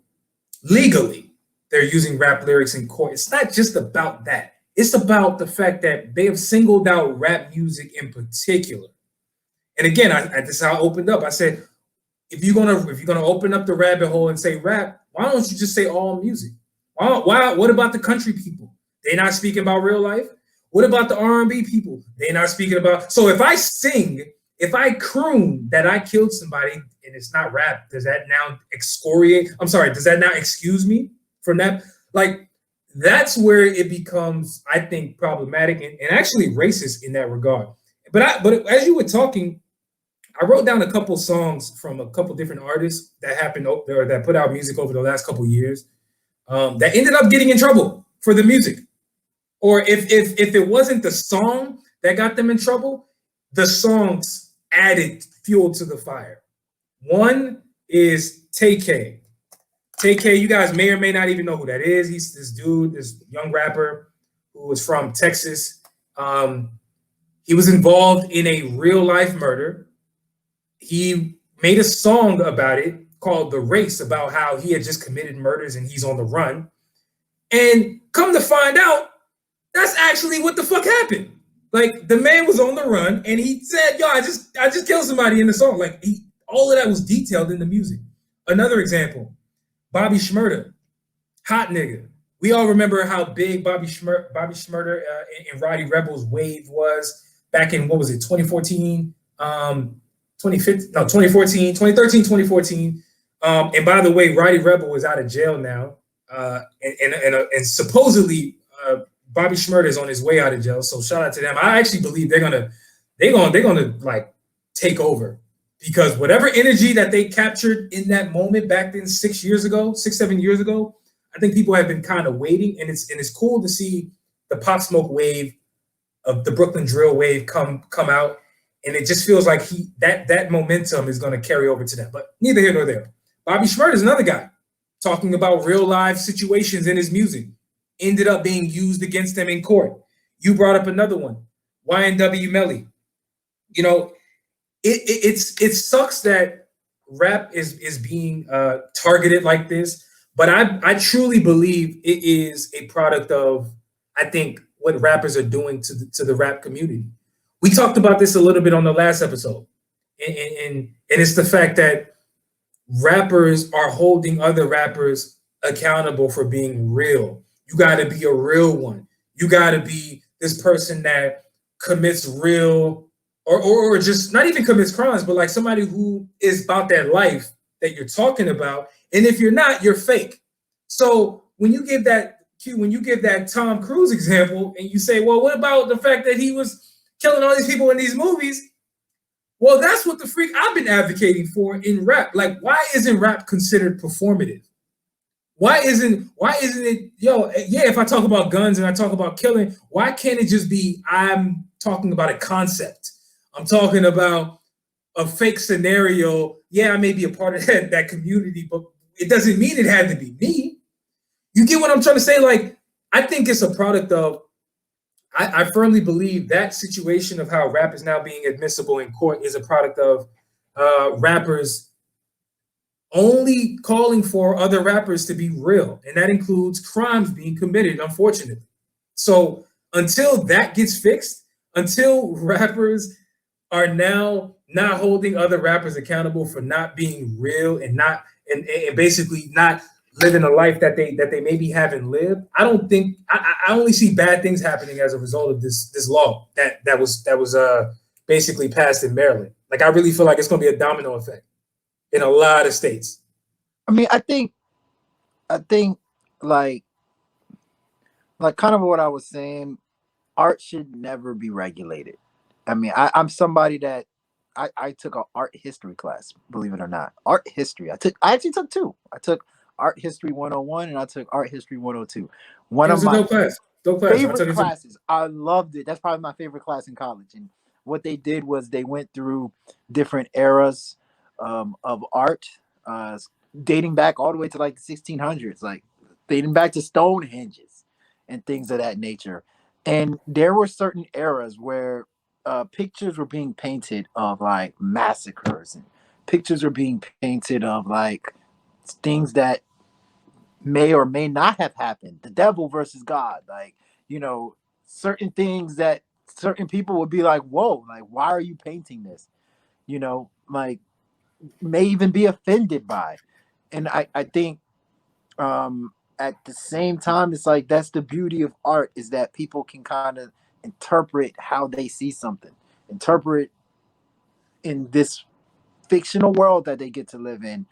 legally. They're using rap lyrics in court. It's not just about that. It's about the fact that they have singled out rap music in particular. And again, this is how I opened up. I said, if you're gonna open up the rabbit hole and say rap, why don't you just say all music? Why? What about the country people? They not speaking about real life. What about the R&B people? They not speaking about. So if I sing, if I croon that I killed somebody and it's not rap, does that now excoriate? I'm sorry. Does that now excuse me from that? Like, that's where it becomes, I think, problematic and actually racist in that regard. But as you were talking, I wrote down a couple songs from a couple different artists that happened or that put out music over the last couple years that ended up getting in trouble for the music. Or if it wasn't the song that got them in trouble, the songs added fuel to the fire. One is TK. TK, you guys may or may not even know who that is. He's this dude, this young rapper who was from Texas. He was involved in a real life murder. He made a song about it called The Race, about how he had just committed murders and he's on the run. And come to find out, that's actually what the fuck happened. Like, the man was on the run and he said, yo, I just killed somebody in the song. Like, all of that was detailed in the music. Another example, Bobby Shmurda, hot nigga. We all remember how big Bobby Shmurda and Roddy Rebel's wave was back in, what was it, 2014? 2013, 2014. And by the way, Roddy Rebel is out of jail now. And supposedly Bobby Shmurda is on his way out of jail. So shout out to them. I actually believe they're gonna like take over, because whatever energy that they captured in that moment back then 7 years ago, I think people have been kind of waiting, and it's cool to see the Pop Smoke wave of the Brooklyn drill wave come out, and it just feels like that momentum is going to carry over to them. But neither here nor there. Bobby Shmurda is another guy talking about real life situations in his music, ended up being used against them in court. You brought up another one, YNW Melly. You know, it sucks that rap is being targeted like this, but I truly believe it is a product of, I think, what rappers are doing to the rap community. We talked about this a little bit on the last episode, and it's the fact that rappers are holding other rappers accountable for being real. You got to be a real one. You got to be this person that commits real, or just not even commits crimes, but like somebody who is about that life that you're talking about. And if you're not, you're fake. So when you give that Tom Cruise example and you say, well, what about the fact that he was killing all these people in these movies? Well, that's what the freak I've been advocating for in rap. Like, why isn't rap considered performative? Why isn't it, if I talk about guns and I talk about killing, why can't it just be, I'm talking about a concept? I'm talking about a fake scenario. Yeah, I may be a part of that community, but it doesn't mean it had to be me. You get what I'm trying to say? Like, I think it's a product of, I firmly believe that situation of how rap is now being admissible in court is a product of rappers only calling for other rappers to be real. And that includes crimes being committed, unfortunately. So until that gets fixed, until rappers are now not holding other rappers accountable for not being real and basically not living a life that they maybe haven't lived, I don't think I only see bad things happening as a result of this law that was basically passed in Maryland. Like, I really feel like it's going to be a domino effect in a lot of states. I mean, I think like kind of what I was saying, art should never be regulated. I mean, I'm somebody that I took an art history class, believe it or not. Art history. I actually took two. I took Art History 101 and I took Art History 102. One of my favorite classes. I loved it. That's probably my favorite class in college. And what they did was they went through different eras of art, dating back all the way to like the 1600s, like dating back to Stonehenges and things of that nature. And there were certain eras where pictures were being painted of like massacres, and pictures were being painted of like things that may or may not have happened. The devil versus God, like, certain things that certain people would be like, whoa, like, why are you painting this? You know, like, may even be offended by. And I think at the same time, it's like that's the beauty of art, is that people can kind of interpret how they see something, interpret in this fictional world that they get to live in,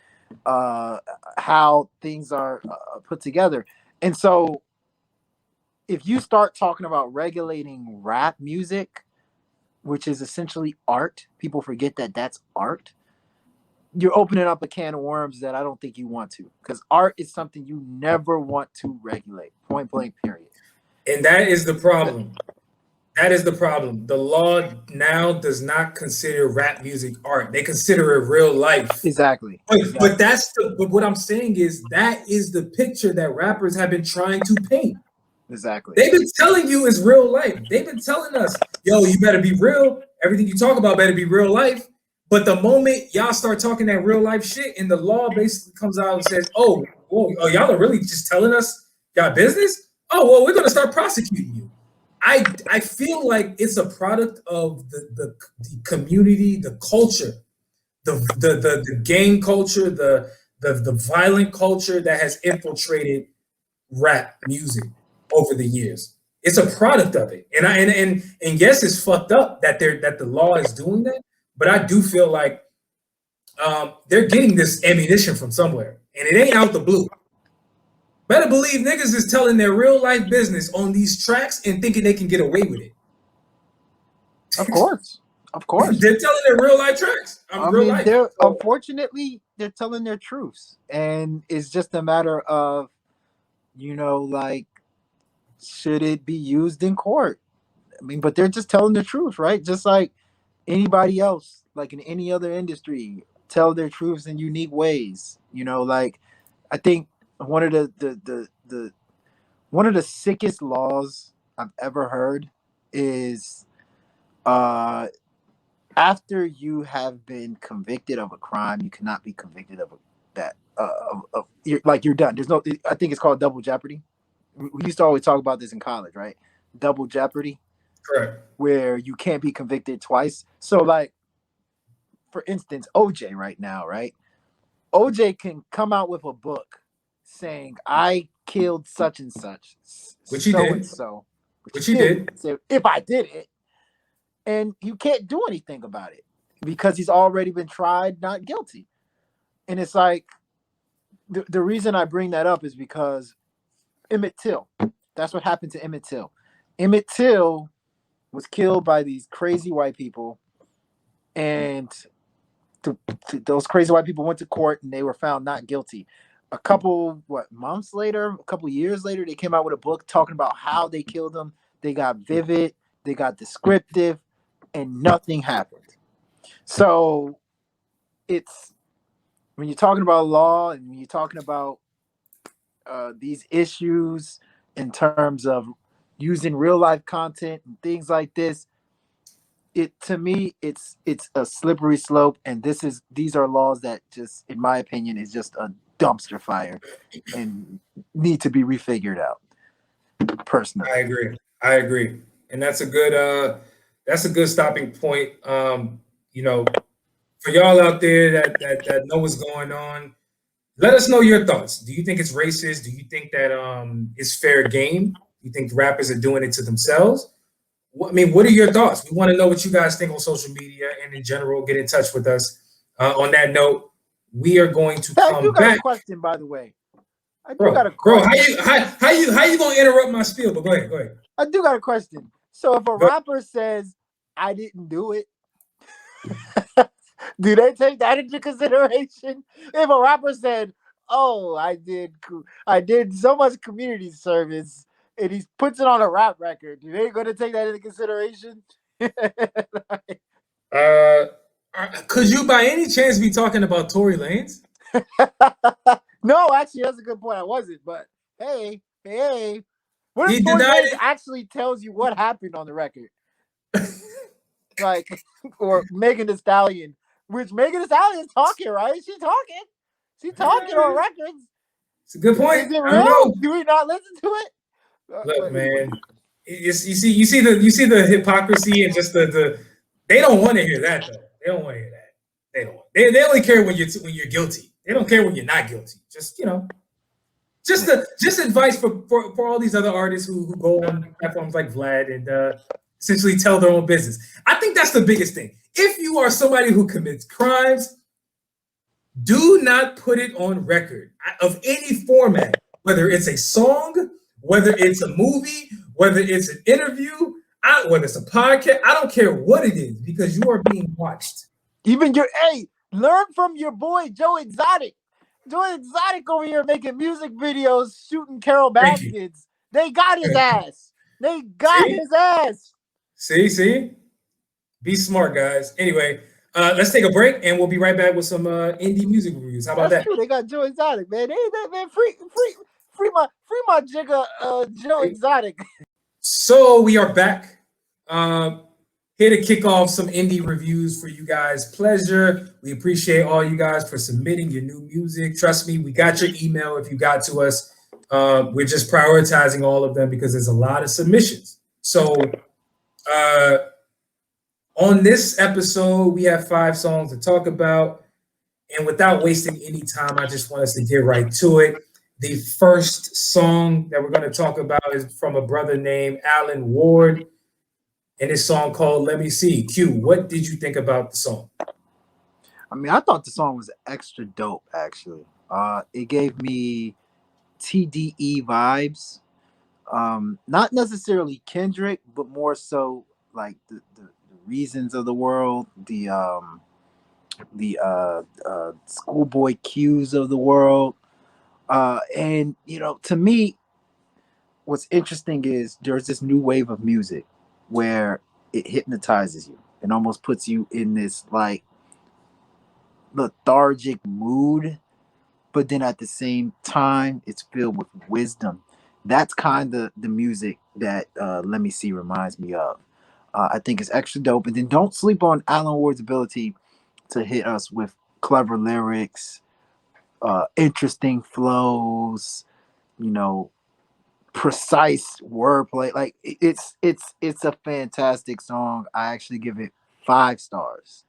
how things are put together. And so if you start talking about regulating rap music, which is essentially art, people forget that that's art. You're opening up a can of worms that I don't think you want to, because art is something you never want to regulate, point blank, period. And that is the problem. That is the problem. The law now does not consider rap music art. They consider it real life. Exactly. But but what I'm saying is that is the picture that rappers have been trying to paint. Exactly. They've been telling you it's real life. They've been telling us, yo, you better be real. Everything you talk about better be real life. But the moment y'all start talking that real life shit, and the law basically comes out and says, oh, y'all are really just telling us y'all business? Oh, well, we're going to start prosecuting you. I feel like it's a product of the community, the culture, the gang culture, the violent culture that has infiltrated rap music over the years. It's a product of it, and yes, it's fucked up that the law is doing that. But I do feel like they're getting this ammunition from somewhere, and it ain't out the blue. Better believe niggas is telling their real life business on these tracks and thinking they can get away with it. Of course. They're telling their real life tracks. Unfortunately, they're telling their truths. And it's just a matter of, like, should it be used in court? I mean, but they're just telling the truth, right? Just like anybody else, like in any other industry, tell their truths in unique ways. Like, I think one of the sickest laws I've ever heard is after you have been convicted of a crime, you cannot be convicted of that. You're done. There's no. I think it's called double jeopardy. We used to always talk about this in college, right? Double jeopardy. Correct. Where you can't be convicted twice. So, like, for instance, OJ right now, right? OJ can come out with a book saying, I killed such and such. Which he did. Which he did. So if I did it. And you can't do anything about it because he's already been tried not guilty. And it's like, the reason I bring that up is because Emmett Till, that's what happened to Emmett Till. Emmett Till was killed by these crazy white people. And those crazy white people went to court and they were found not guilty. A couple years later, they came out with a book talking about how they killed him. They got vivid, they got descriptive, and nothing happened. So it's, when you're talking about law and when you're talking about these issues in terms of using real life content and things like this, to me it's a slippery slope, and these are laws that just, in my opinion, is just a dumpster fire and need to be refigured out. Personally, I agree, and that's a good stopping point. For y'all out there that know what's going on, let us know your thoughts. Do you think it's racist? Do you think that it's fair game? Do you think rappers are doing it to themselves? What are your thoughts? We want to know what you guys think on social media and in general. Get in touch with us. On that note, we are going to come back. A question, by the way. Bro, how you gonna interrupt my spiel? But go ahead. I do got a question. So if a rapper says, I didn't do it, do they take that into consideration? If a rapper said, oh, I did so much community service, and he puts it on a rap record, do they going to take that into consideration? Could you by any chance be talking about Tory Lanez? No, actually, that's a good point. I wasn't, but hey. What if Tory Lanez actually tells you what happened on the record? Like, or Megan Thee Stallion, which Megan Thee Stallion is talking, right? She's talking on records. It's a good point. Is it real? Do we not listen to it? Look, man, You see the hypocrisy and just the they don't want to hear that though. They don't want to hear that. They don't. They only care when you're guilty. They don't care when you're not guilty. Just just advice for all these other artists who go on platforms like Vlad and essentially tell their own business. I think that's the biggest thing. If you are somebody who commits crimes, do not put it on record of any format, whether it's a song, whether it's a movie, whether it's an interview, whether it's a podcast. I don't care what it is because you are being watched. Even learn from your boy Joe Exotic. Joe Exotic over here making music videos, shooting Carol Baskins. They got his ass. They got his ass. See? Be smart, guys. Anyway, let's take a break and we'll be right back with some indie music reviews. How about that? True. They got Joe Exotic, man. Man, free my jigger, Joe Exotic. So we are back. Here to kick off some indie reviews for you guys. Pleasure. We appreciate all you guys for submitting your new music. Trust me, we got your email if you got to us. We're just prioritizing all of them because there's a lot of submissions. So on this episode, we have 5 songs to talk about. And without wasting any time, I just want us to get right to it. The first song that we're going to talk about is from a brother named Alan Ward. And this song called Let Me See. Q, what did you think about the song? I mean, I thought the song was extra dope, actually. It gave me TDE vibes. Not necessarily Kendrick, but more so like the reasons of the world, the schoolboy cues of the world. And, to me, what's interesting is there's this new wave of music where it hypnotizes you and almost puts you in this like lethargic mood, but then at the same time it's filled with wisdom. That's kind of the music that Let Me See reminds me of. I think it's extra dope. And then don't sleep on Alan Ward's ability to hit us with clever lyrics, interesting flows, precise wordplay. Like it's a fantastic song. I actually give it 5 stars.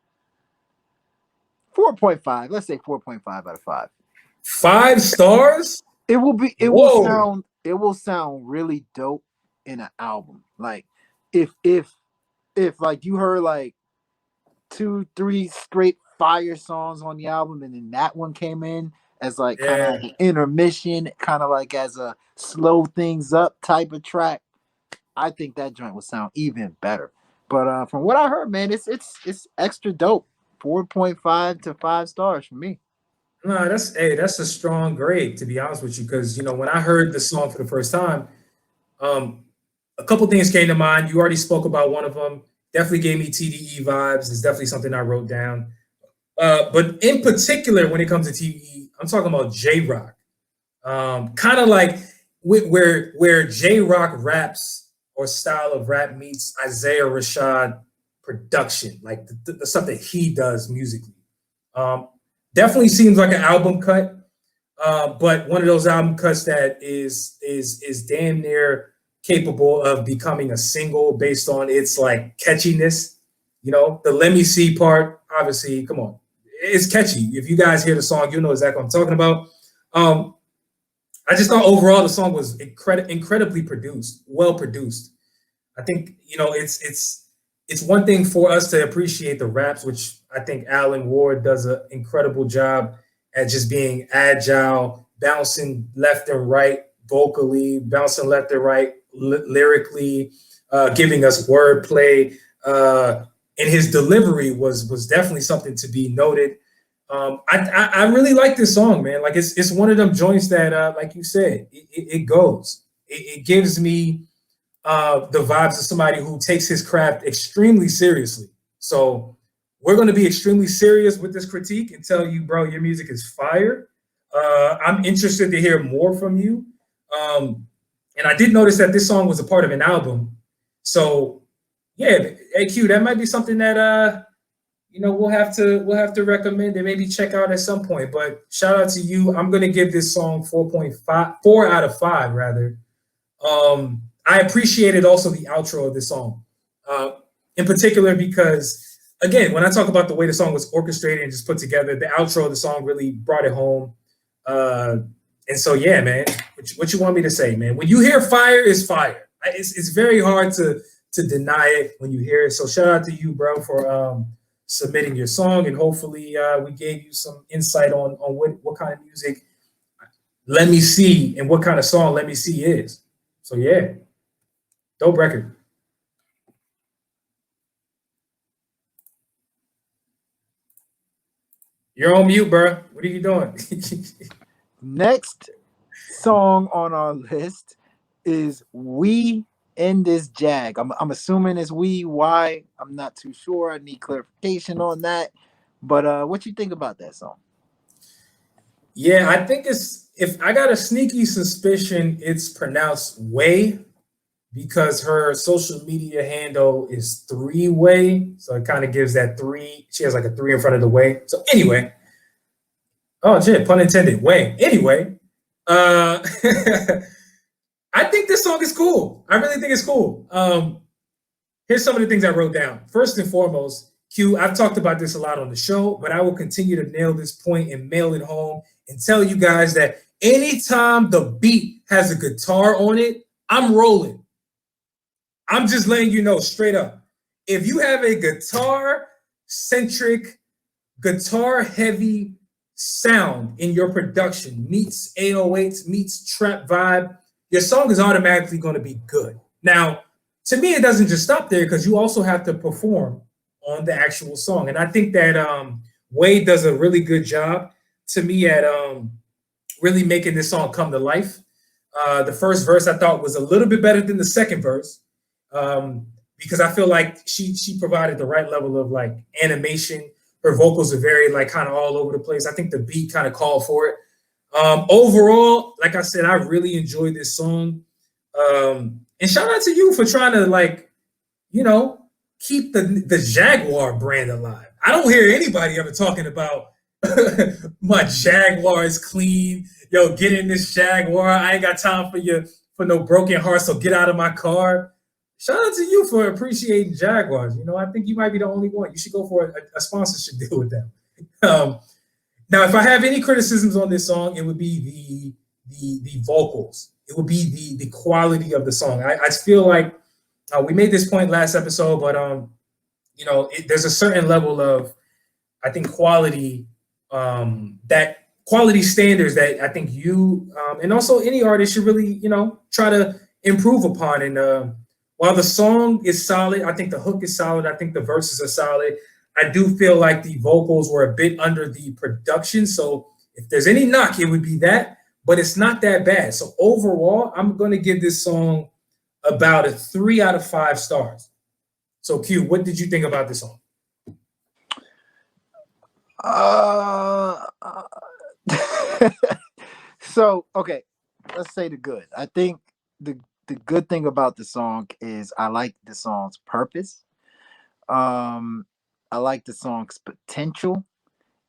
4.5. Let's say 4.5 out of 5. 5 stars? It will sound really dope in an album. Like if like you heard like 2-3 straight fire songs on the album and then that one came in as like kind of like an intermission, kind of like as a slow things up type of track, I think that joint would sound even better. But from what I heard, man, it's extra dope. 4.5 to 5 stars for me. No, that's a strong grade, to be honest with you, because when I heard the song for the first time, a couple things came to mind. You already spoke about one of them. Definitely gave me TDE vibes. It's definitely something I wrote down. But in particular, when it comes to TDE, I'm talking about J-Rock. Kind of like where J-Rock raps or style of rap meets Isaiah Rashad production, like the stuff that he does musically. Definitely seems like an album cut, but one of those album cuts that is damn near capable of becoming a single based on its like catchiness. The Let Me See part, obviously, come on, it's catchy. If you guys hear the song, you'll know exactly what I'm talking about. I just thought overall the song was incredibly produced, well produced. I think it's one thing for us to appreciate the raps, which I think Alan Ward does an incredible job at just being agile, bouncing left and right vocally, bouncing left and right lyrically, giving us wordplay. And his delivery was definitely something to be noted. I really like this song, man. Like it's one of them joints that, like you said, it goes. It gives me the vibes of somebody who takes his craft extremely seriously. So we're going to be extremely serious with this critique and tell you, bro, your music is fire. I'm interested to hear more from you. And I did notice that this song was a part of an album. So yeah, AQ, that might be something that we'll have to recommend and maybe check out at some point. But shout out to you. I'm gonna give this song 4 out of 5 rather. I appreciated also the outro of this song, in particular because, again, when I talk about the way the song was orchestrated and just put together, the outro of the song really brought it home. And so, yeah, man, what you want me to say, man? When you hear fire is fire. It's very hard to deny it when you hear it. So shout out to you, bro, for submitting your song, and hopefully we gave you some insight on what kind of music Let Me See and what kind of song Let Me See is. So yeah, dope record. You're on mute, bro. What are you doing? Next song on our list is We in This Jag. I'm assuming it's we. Why? I'm not too sure. I need clarification on that. But what you think about that song? Yeah, I think if I got a sneaky suspicion it's pronounced way, because her social media handle is 3-way. So it kind of gives that 3. She has like a 3 in front of the way. So anyway, oh shit, pun intended, way. Anyway, I think this song is cool. I really think it's cool. Here's some of the things I wrote down. First and foremost, Q, I've talked about this a lot on the show, but I will continue to nail this point and mail it home and tell you guys that anytime the beat has a guitar on it, I'm rolling. I'm just letting you know straight up. If you have a guitar-centric, guitar-heavy sound in your production, meets 808s, meets trap vibe, your song is automatically going to be good. Now, to me, it doesn't just stop there, because you also have to perform on the actual song. And I think that Wade does a really good job, to me, at really making this song come to life. The first verse I thought was a little bit better than the second verse, because I feel like she provided the right level of like animation. Her vocals are very like kind of all over the place. I think the beat kind of called for it. Overall, like I said, I really enjoyed this song. And shout out to you for trying to like, keep the Jaguar brand alive. I don't hear anybody ever talking about my Jaguar is clean. Yo, get in this Jaguar. I ain't got time for no broken heart, so get out of my car. Shout out to you for appreciating Jaguars. I think you might be the only one. You should go for a sponsorship deal with them. Now, if I have any criticisms on this song, it would be the vocals. It would be the quality of the song. I feel like we made this point last episode, but there's a certain level of, I think, quality, that quality standards that I think you and also any artist should really try to improve upon. And while the song is solid, I think the hook is solid. I think the verses are solid. I do feel like the vocals were a bit under the production. So if there's any knock, it would be that, but it's not that bad. So overall, I'm going to give this song about a 3 out of 5 stars. So Q, what did you think about this song? So, okay, let's say the good. I think the good thing about the song is I like the song's purpose. I like the song's potential.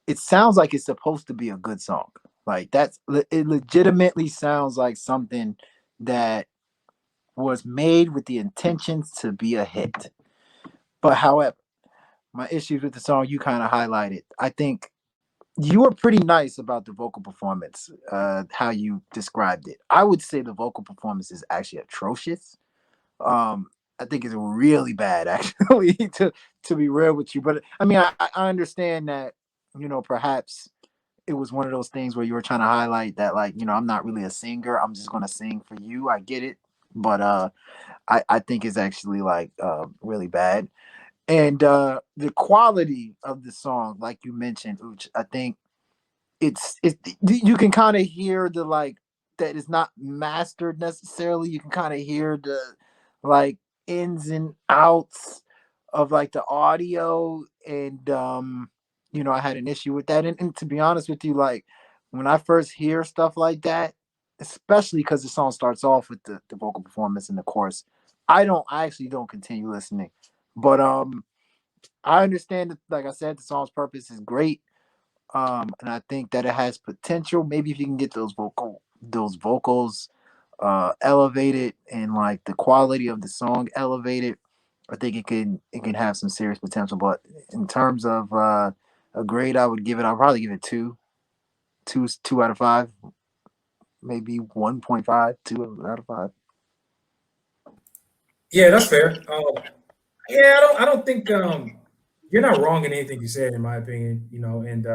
It sounds like it's supposed to be a good song. Like it legitimately sounds like something that was made with the intentions to be a hit. But however, my issues with the song you kind of highlighted. I think you were pretty nice about the vocal performance, how you described it. I would say the vocal performance is actually atrocious. I think it's really bad, actually, to be real with you. But I mean, I understand that, perhaps it was one of those things where you were trying to highlight that, like, I'm not really a singer. I'm just going to sing for you. I get it. But I think it's actually like really bad. And the quality of the song, like you mentioned, Uch, I think it's you can kind of hear the like that it's not mastered necessarily. You can kind of hear the like ins and outs of like the audio, and I had an issue with that. And to be honest with you, like when I first hear stuff like that, especially because the song starts off with the vocal performance and the chorus, I actually don't continue listening. But I understand that, like I said, the song's purpose is great. And I think that it has potential. Maybe if you can get those vocals elevated and like the quality of the song elevated, I think it can have some serious potential. But in terms of a grade, I'll probably give it two out of five, maybe 1.5, 2 out of 5. Yeah, that's fair. Yeah, I don't think you're not wrong in anything you said, in my opinion. And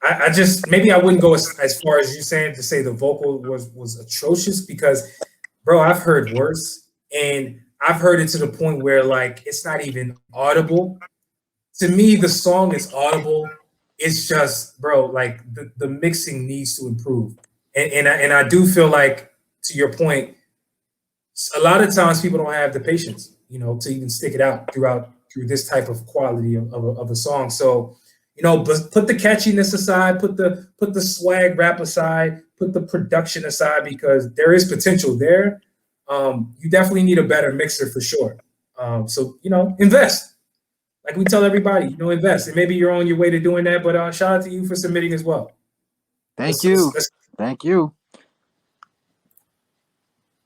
I just maybe I wouldn't go as far as you saying to say the vocal was atrocious because, bro, I've heard worse, and I've heard it to the point where like it's not even audible. To me, the song is audible. It's just, bro, like the mixing needs to improve, and I do feel like, to your point, a lot of times people don't have the patience, to even stick it out through this type of quality of a song. So, but put the catchiness aside, put the swag rap aside, put the production aside, because there is potential there. You definitely need a better mixer for sure. So invest. Like we tell everybody, invest. And maybe you're on your way to doing that, but shout out to you for submitting as well. Thank you. Thank you.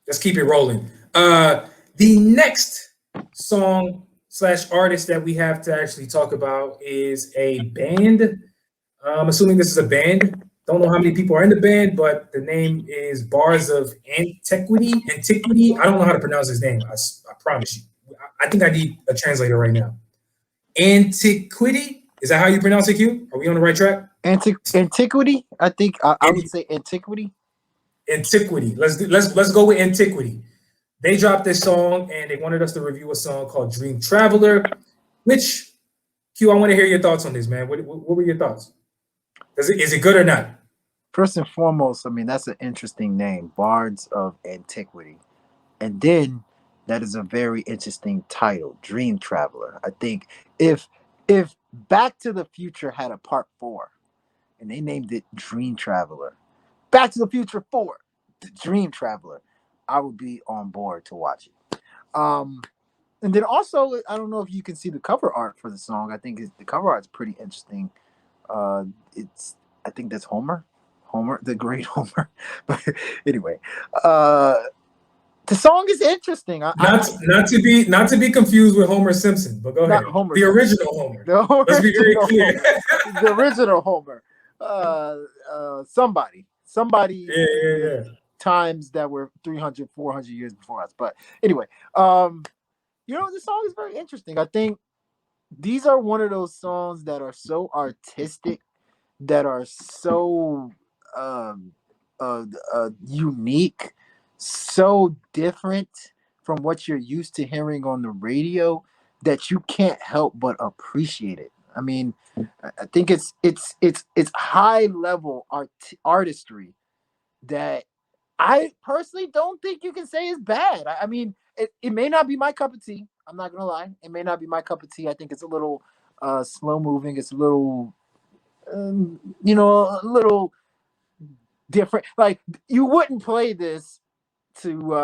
Let's keep it rolling. The next song / artist that we have to actually talk about is a band. I'm assuming this is a band. Don't know how many people are in the band, but the name is Bards of Antiquity. Antiquity. I don't know how to pronounce his name. I promise you. I think I need a translator right now. Antiquity. Is that how you pronounce it, Q? Are we on the right track? Antiquity. I think I would say Antiquity. Antiquity. Let's go with Antiquity. They dropped this song and they wanted us to review a song called Dream Traveler, which, Q, I want to hear your thoughts on this, man. What were your thoughts? Is it good or not? First and foremost, I mean, that's an interesting name, Bards of Antiquity. And then that is a very interesting title, Dream Traveler. I think if Back to the Future had a part 4 and they named it Dream Traveler, Back to the Future 4, The Dream Traveler, I would be on board to watch it. And then also, I don't know if you can see the cover art for the song. I think the cover art is pretty interesting. I think that's Homer, the great Homer. But anyway, the song is interesting. Not to be confused with Homer Simpson, but go ahead. The original Homer. Let's be very clear. The original Homer. Somebody. Yeah. Times that were 300, 400 years before us. But anyway, the song is very interesting. I think these are one of those songs that are so artistic, that are so unique, so different from what you're used to hearing on the radio, that you can't help but appreciate it. I mean, I think it's high level artistry that I personally don't think you can say is bad. I mean, it may not be my cup of tea. I'm not gonna lie. It may not be my cup of tea. I think it's a little slow moving. It's a little, a little different. Like, you wouldn't play this to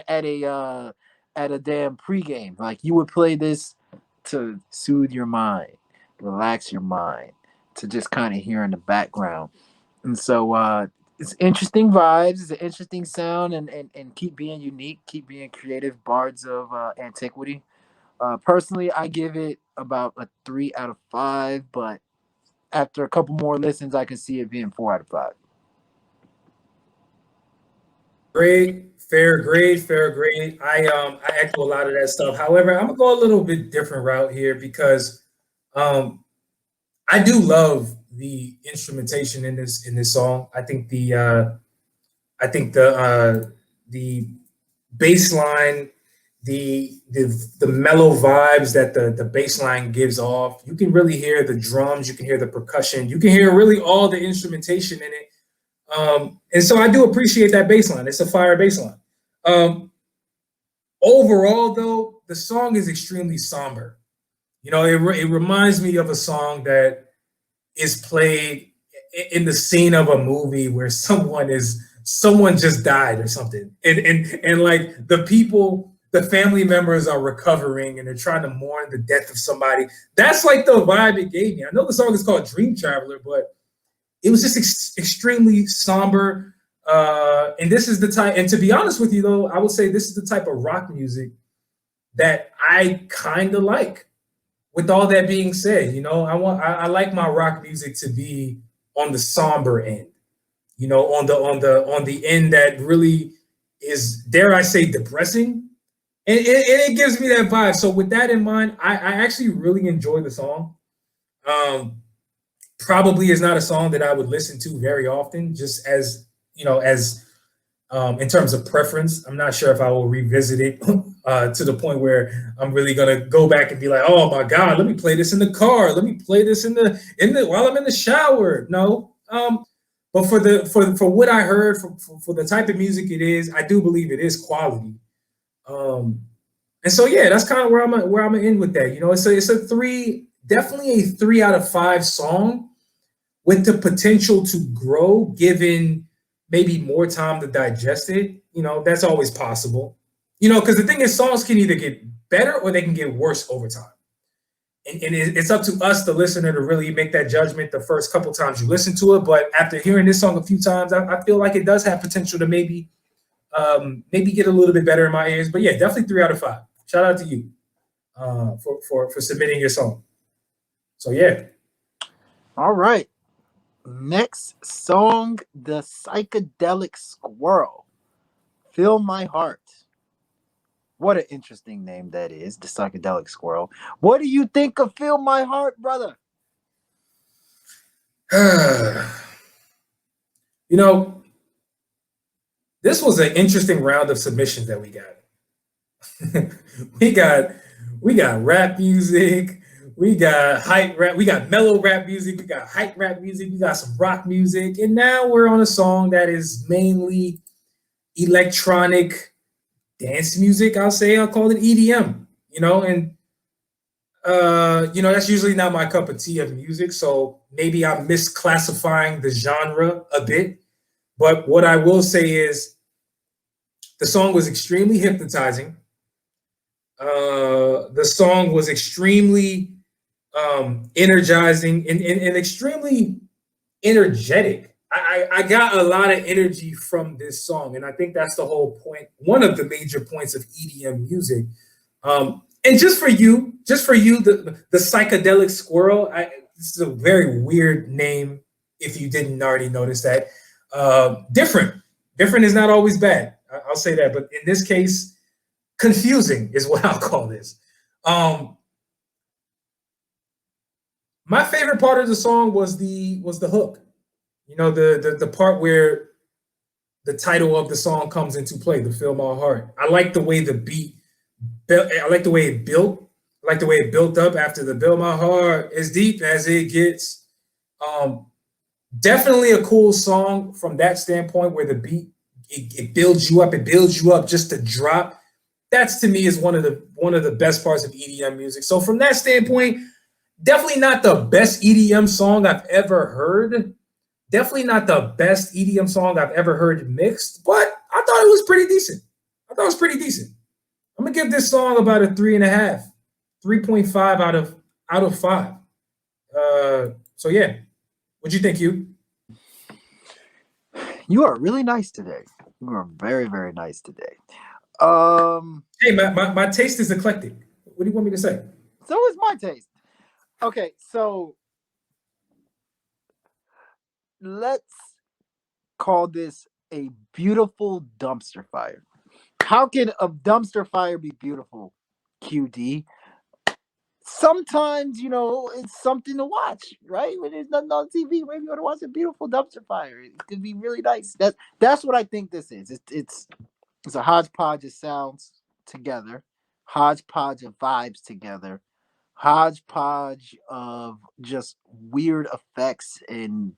at a damn pregame. Like, you would play this to soothe your mind, relax your mind, to just kind of hear in the background. And so it's interesting vibes, it's an interesting sound, and keep being unique, keep being creative. Bards of Antiquity. Personally, I give it about a 3 out of 5, but after a couple more listens, I can see it being 4 out of 5. Great, fair grade. I echo a lot of that stuff. However, I'm gonna go a little bit different route here because I do love the instrumentation in this song. I think the bass line, the mellow vibes that the bass line gives off. You can really hear the drums, you can hear the percussion, you can hear really all the instrumentation in it. And so I do appreciate that bass line. It's a fire bass line. Overall, though, the song is extremely somber. It reminds me of a song that is played in the scene of a movie where someone just died or something, and like the family members are recovering and they're trying to mourn the death of somebody. That's like the vibe it gave me. I know the song is called Dream Traveler, but it was just extremely somber. And this is the type, and to be honest with you though, I would say this is the type of rock music that I kind of like. With all that being said, I like my rock music to be on the somber end, on the end that really is, dare I say, depressing. And it gives me that vibe. So with that in mind, I actually really enjoy the song. Probably is not a song that I would listen to very often, just as in terms of preference. I'm not sure if I will revisit it to the point where I'm really gonna go back and be like, oh my God, let me play this in the car. Let me play this in the while I'm in the shower. No. But for what I heard, for the type of music it is, I do believe it is quality. And so yeah, that's kind of where I'm gonna end with that. Definitely a 3 out of 5 song with the potential to grow given maybe more time to digest it. That's always possible. Because the thing is, songs can either get better or they can get worse over time. And it's up to us, the listener, to really make that judgment the first couple times you listen to it. But after hearing this song a few times, I feel like it does have potential to maybe get a little bit better in my ears. But yeah, definitely 3 out of 5. Shout out to you for submitting your song. So yeah. All right. Next song, the Psychedelic Squirrel. Fill My Heart. What an interesting name that is, the Psychedelic Squirrel. What do you think of Fill My Heart, brother? This was an interesting round of submissions that we got. we got rap music. We got hype rap, we got mellow rap music, we got hype rap music, we got some rock music, and now we're on a song that is mainly electronic dance music. I'll call it EDM, and that's usually not my cup of tea of music, so maybe I'm misclassifying the genre a bit. But what I will say is the song was extremely hypnotizing. The song was extremely energizing and extremely energetic. I got a lot of energy from this song, and I think that's the whole point. One of the major points of EDM music. And just for you, the Psychedelic Squirrel. This is a very weird name. If you didn't already notice that, different is not always bad. I'll say that, but in this case, confusing is what I'll call this. My favorite part of the song was the hook. The part where the title of the song comes into play, the Fill My Heart. I like the way the beat, I like the way it built. I like the way it built up after the Fill My Heart, as deep as it gets. Definitely a cool song from that standpoint, where the beat, it builds you up just to drop. That's, to me, is one of the best parts of EDM music. So from that standpoint, definitely not the best EDM song I've ever heard. Definitely not the best EDM song I've ever heard mixed, but I thought it was pretty decent. I'm gonna give this song about a 3.5, 3.5 out of 5. So yeah, what'd you think, you? You are really nice today. You are very, very nice today. Hey, my taste is eclectic. What do you want me to say? So is my taste. Okay, so let's call this a beautiful dumpster fire. How can a dumpster fire be beautiful, QD? Sometimes, it's something to watch, right? When there's nothing on TV, maybe you want to watch a beautiful dumpster fire. It could be really nice. That's what I think this is. It's a hodgepodge of sounds together, hodgepodge of vibes together, hodgepodge of just weird effects and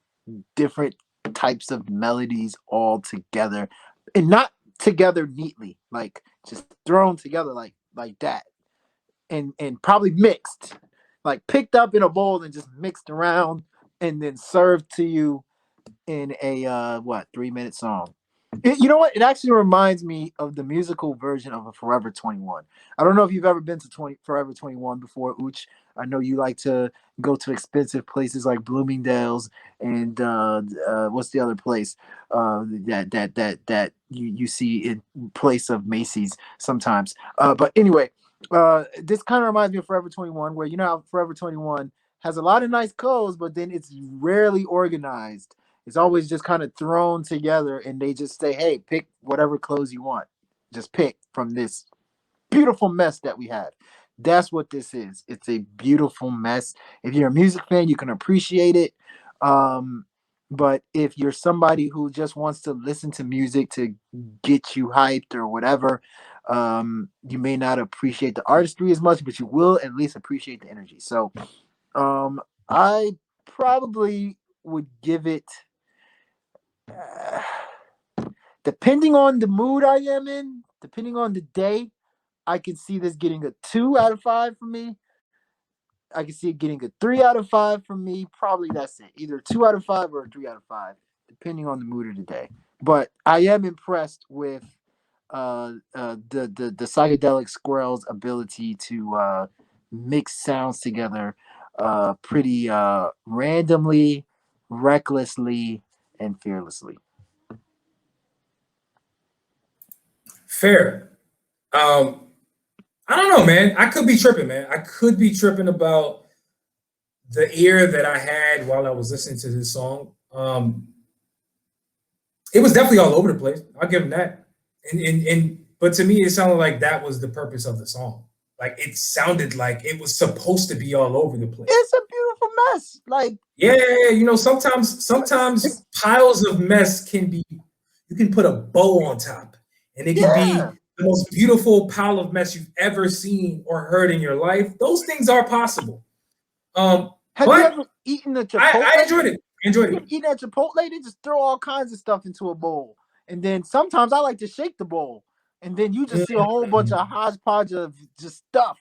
different types of melodies all together, and not together neatly, like just thrown together like that, and probably mixed, like picked up in a bowl and just mixed around and then served to you in a 3-minute song. You know what? It actually reminds me of the musical version of a Forever 21. I don't know if you've ever been to Forever 21 before, Ooch. I know you like to go to expensive places like Bloomingdale's and what's the other place that you see in place of Macy's sometimes. But anyway, this kind of reminds me of Forever 21, where you know how Forever 21 has a lot of nice clothes, but then it's rarely organized. It's always just kind of thrown together, and they just say, "Hey, pick whatever clothes you want. Just pick from this beautiful mess that we have." That's what this is. It's a beautiful mess. If you're a music fan, you can appreciate it. Um, but if you're somebody who just wants to listen to music to get you hyped or whatever, you may not appreciate the artistry as much, but you will at least appreciate the energy. So, I probably would give it. Uh, Depending on the mood I am in, depending on the day, I can see this getting a 2 out of 5 for me. I can see it getting a 3 out of 5 from me. Probably that's it. Either 2 out of 5 or a 3 out of 5, depending on the mood of the day. But I am impressed with the psychedelic squirrel's ability to mix sounds together pretty randomly, recklessly, and fearlessly. Fair. I don't know, man. I could be tripping, man. I could be tripping about the ear that I had while I was listening to this song. It was definitely all over the place. I'll give him that. And but to me, it sounded like that was the purpose of the song. Like it sounded like it was supposed to be all over the place. It's a beautiful mess. Like Yeah, you know, sometimes piles of mess can be, you can put a bow on top, and it can be yeah. the most beautiful pile of mess you've ever seen or heard in your life. Those things are possible. Have you But ever eaten a I Chipotle? enjoyed it. I enjoyed You it. eat at Chipotle, they just throw all kinds of stuff into a bowl. And then sometimes I like to shake the bowl. And then you just see a whole bunch of Mm. hodgepodge of just stuff.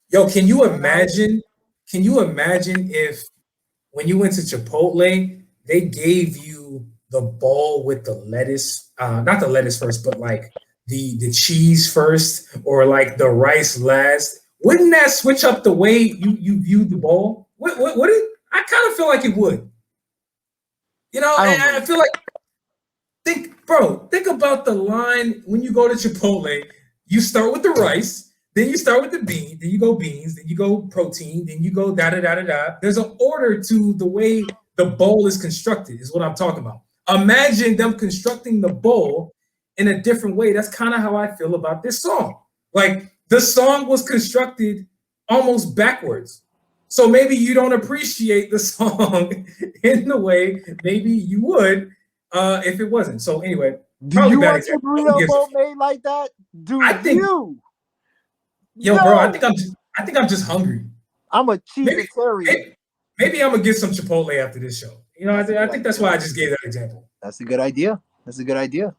Yo, can you You know? imagine? Can you imagine if when you went to Chipotle, they gave you the bowl with the lettuce, not the lettuce first, but like the cheese first, or like the rice last? Wouldn't that switch up the way you viewed the bowl? What would it? I kind of feel like it would. You know, I don't and I know. feel like think about the line when you go to Chipotle. You start with the rice, then you start with the bean, then you go beans, then you go protein, then you go da da da da da. There's an order to the way the bowl is constructed, is what I'm talking about. Imagine them constructing the bowl in a different way. That's kind of how I feel about this song. Like the song was constructed almost backwards. So maybe you don't appreciate the song in the way maybe you would if it wasn't. So anyway, Do probably you bad want your example. I would burrito give bowl made like that? Do I think, you? yo, bro, No. I think I'm just hungry. I'm a Maybe, cheesetarian. maybe I'm gonna get some Chipotle after this show. You know, That's a I good think that's idea. why I just gave that example. That's a good idea. That's a good idea.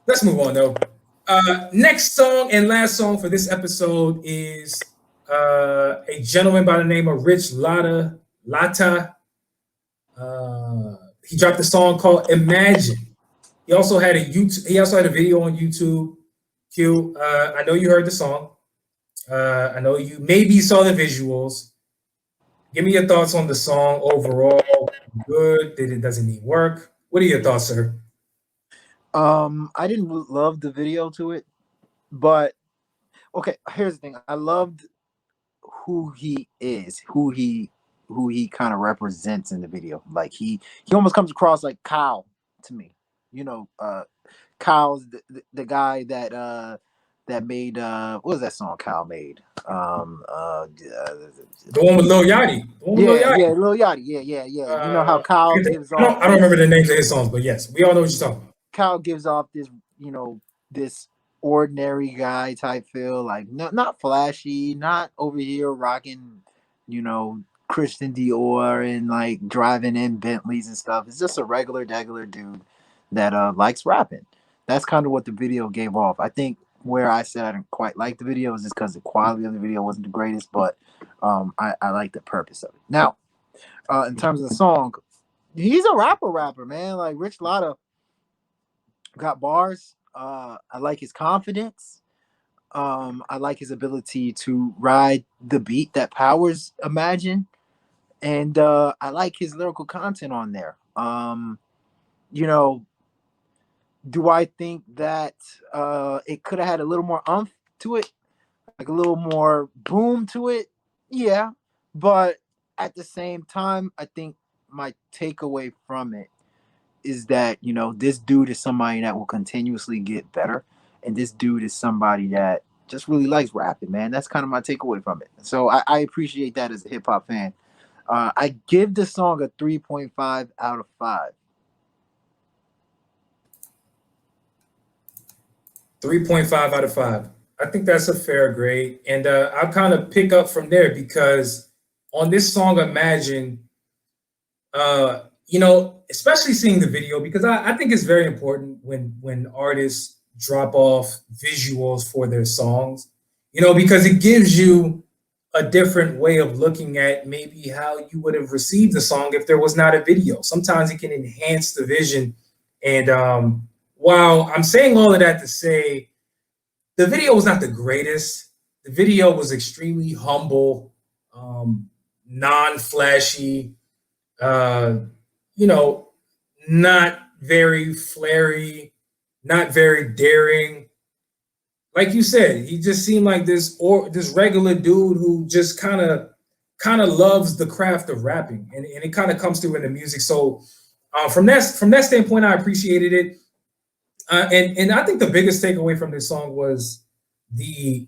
Let's move on though. Next song and last song for this episode is a gentleman by the name of Rich Latta. He dropped a song called Imagine. He also had a YouTube. He also had a video on YouTube. Q. I know you heard the song. I know you maybe saw the visuals. Give me your thoughts on the song overall. Good? Does it need work? What are your thoughts, sir? I didn't love the video to it, but okay, here's the thing. I loved who he is, who he kind of represents in the video. Like he almost comes across like Kyle to me. You know, Kyle's the guy that made what was that song Kyle made? The one with Lil Yachty. The one with Lil Yeah, Yachty. Lil Yachty. Yeah. You know how Kyle gives off I don't remember the names of his songs, but yes, we all know what you're talking about. Kyle gives off this, this ordinary guy type feel, like not flashy, not over here rocking, Christian Dior and like driving in Bentleys and stuff. It's just a regular dude that likes rapping. That's kind of what the video gave off. I think where I said I didn't quite like the video is just because the quality of the video wasn't the greatest, but I like the purpose of it. Now, in terms of the song, he's a rapper, man. Like Rich Latta got bars. I like his confidence. I like his ability to ride the beat that powers Imagine, and I like his lyrical content on there. You know, do I think that it could have had a little more umph to it, like a little more boom to it? Yeah, but at the same time, I think my takeaway from it is that, you know, this dude is somebody that will continuously get better, and this dude is somebody that just really likes rapping, man. That's kind of my takeaway from it. So I appreciate that as a hip hop fan. I give the song a 3.5 out of 5. 3.5 out of 5. I think that's a fair grade. And I'll kind of pick up from there because on this song, Imagine, you know, especially seeing the video, because I think it's very important when artists drop off visuals for their songs, you know, because it gives you a different way of looking at maybe how you would have received the song if there was not a video. Sometimes it can enhance the vision. And while I'm saying all of that to say, the video was not the greatest. The video was extremely humble, non-flashy, uh, you know, not very flary, not very daring. Like you said, he just seemed like this regular dude who just kind of loves the craft of rapping, and it kind of comes through in the music. So from that standpoint, I appreciated it. And I think the biggest takeaway from this song was the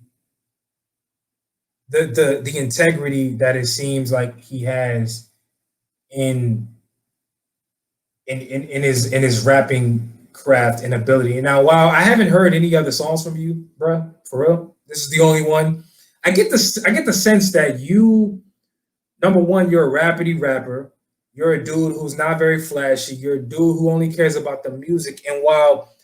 the integrity that it seems like he has in in his rapping craft and ability. And now, while I haven't heard any other songs from you, bruh, for real, this is the only one. I get the sense that you, number one, you're a rapidy rapper. You're a dude who's not very flashy. You're a dude who only cares about the music. And while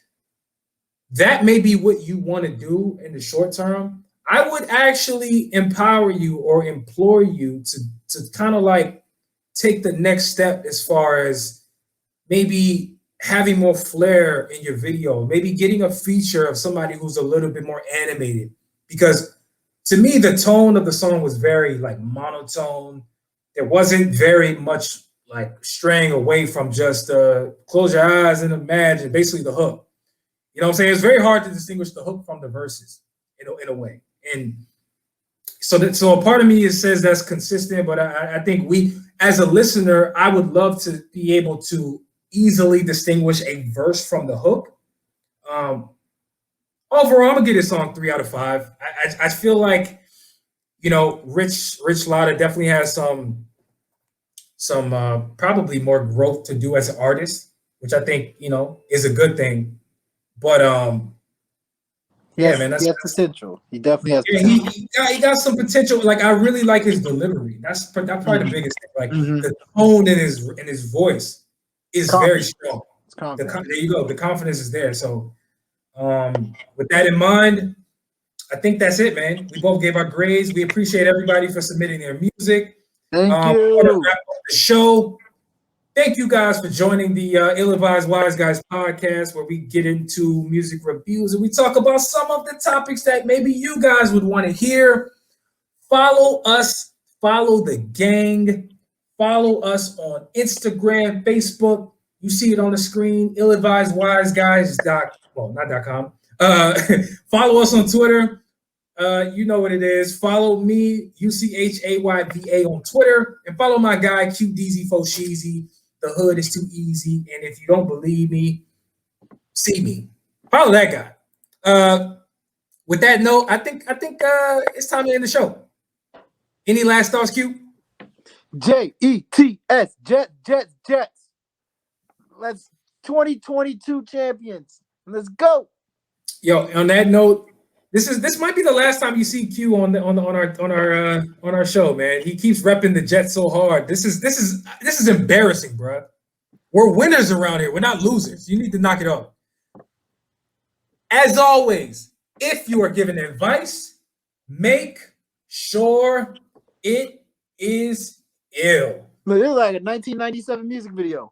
that may be what you want to do in the short term, I would actually empower you or implore you to kind of like take the next step as far as maybe having more flair in your video, maybe getting a feature of somebody who's a little bit more animated. Because to me, the tone of the song was very like monotone. There wasn't very much like straying away from just close your eyes and imagine, basically the hook. You know what I'm saying? It's very hard to distinguish the hook from the verses in a way. And so a part of me says that's consistent, but I think we, as a listener, I would love to be able to easily distinguish a verse from the hook. Um, Overall, I'm gonna give this song 3 out of 5. I feel like, you know, Rich Latta definitely has some probably more growth to do as an artist, which I think, you know, is a good thing. But yeah, man, He has potential. He definitely has yeah, potential. he got some potential. Like, I really like his delivery. That's probably the biggest thing. Like, Mhm. the tone in his voice is very strong. It's confident. There you go. The confidence is there. So with that in mind, I think that's it, man. We both gave our grades. We appreciate everybody for submitting their music. Thank We're gonna you. wrap up the show. Thank you guys for joining the Ill-Advised Wise Guys podcast, where we get into music reviews and we talk about some of the topics that maybe you guys would want to hear. Follow us, follow the gang, follow us on Instagram, Facebook. You see it on the screen, illadvisedwiseguys. Well, not .com. Follow us on Twitter. You know what it is. Follow me, UCHAYVA on Twitter, and follow my guy QDZ4Sheezy. The hood is too easy, and if you don't believe me, see me. Follow that guy. With that note, I think it's time to end the show. Any last thoughts, Q? JETS, Jets. Let's 2022 champions. Let's go. Yo, on that note, this might be the last time you see Q on our show, man. He keeps repping the Jets so hard. This is embarrassing, bro. We're winners around here. We're not losers. You need to knock it off. As always, if you are giving advice, make sure it is ill. Look, it was like a 1997 music video.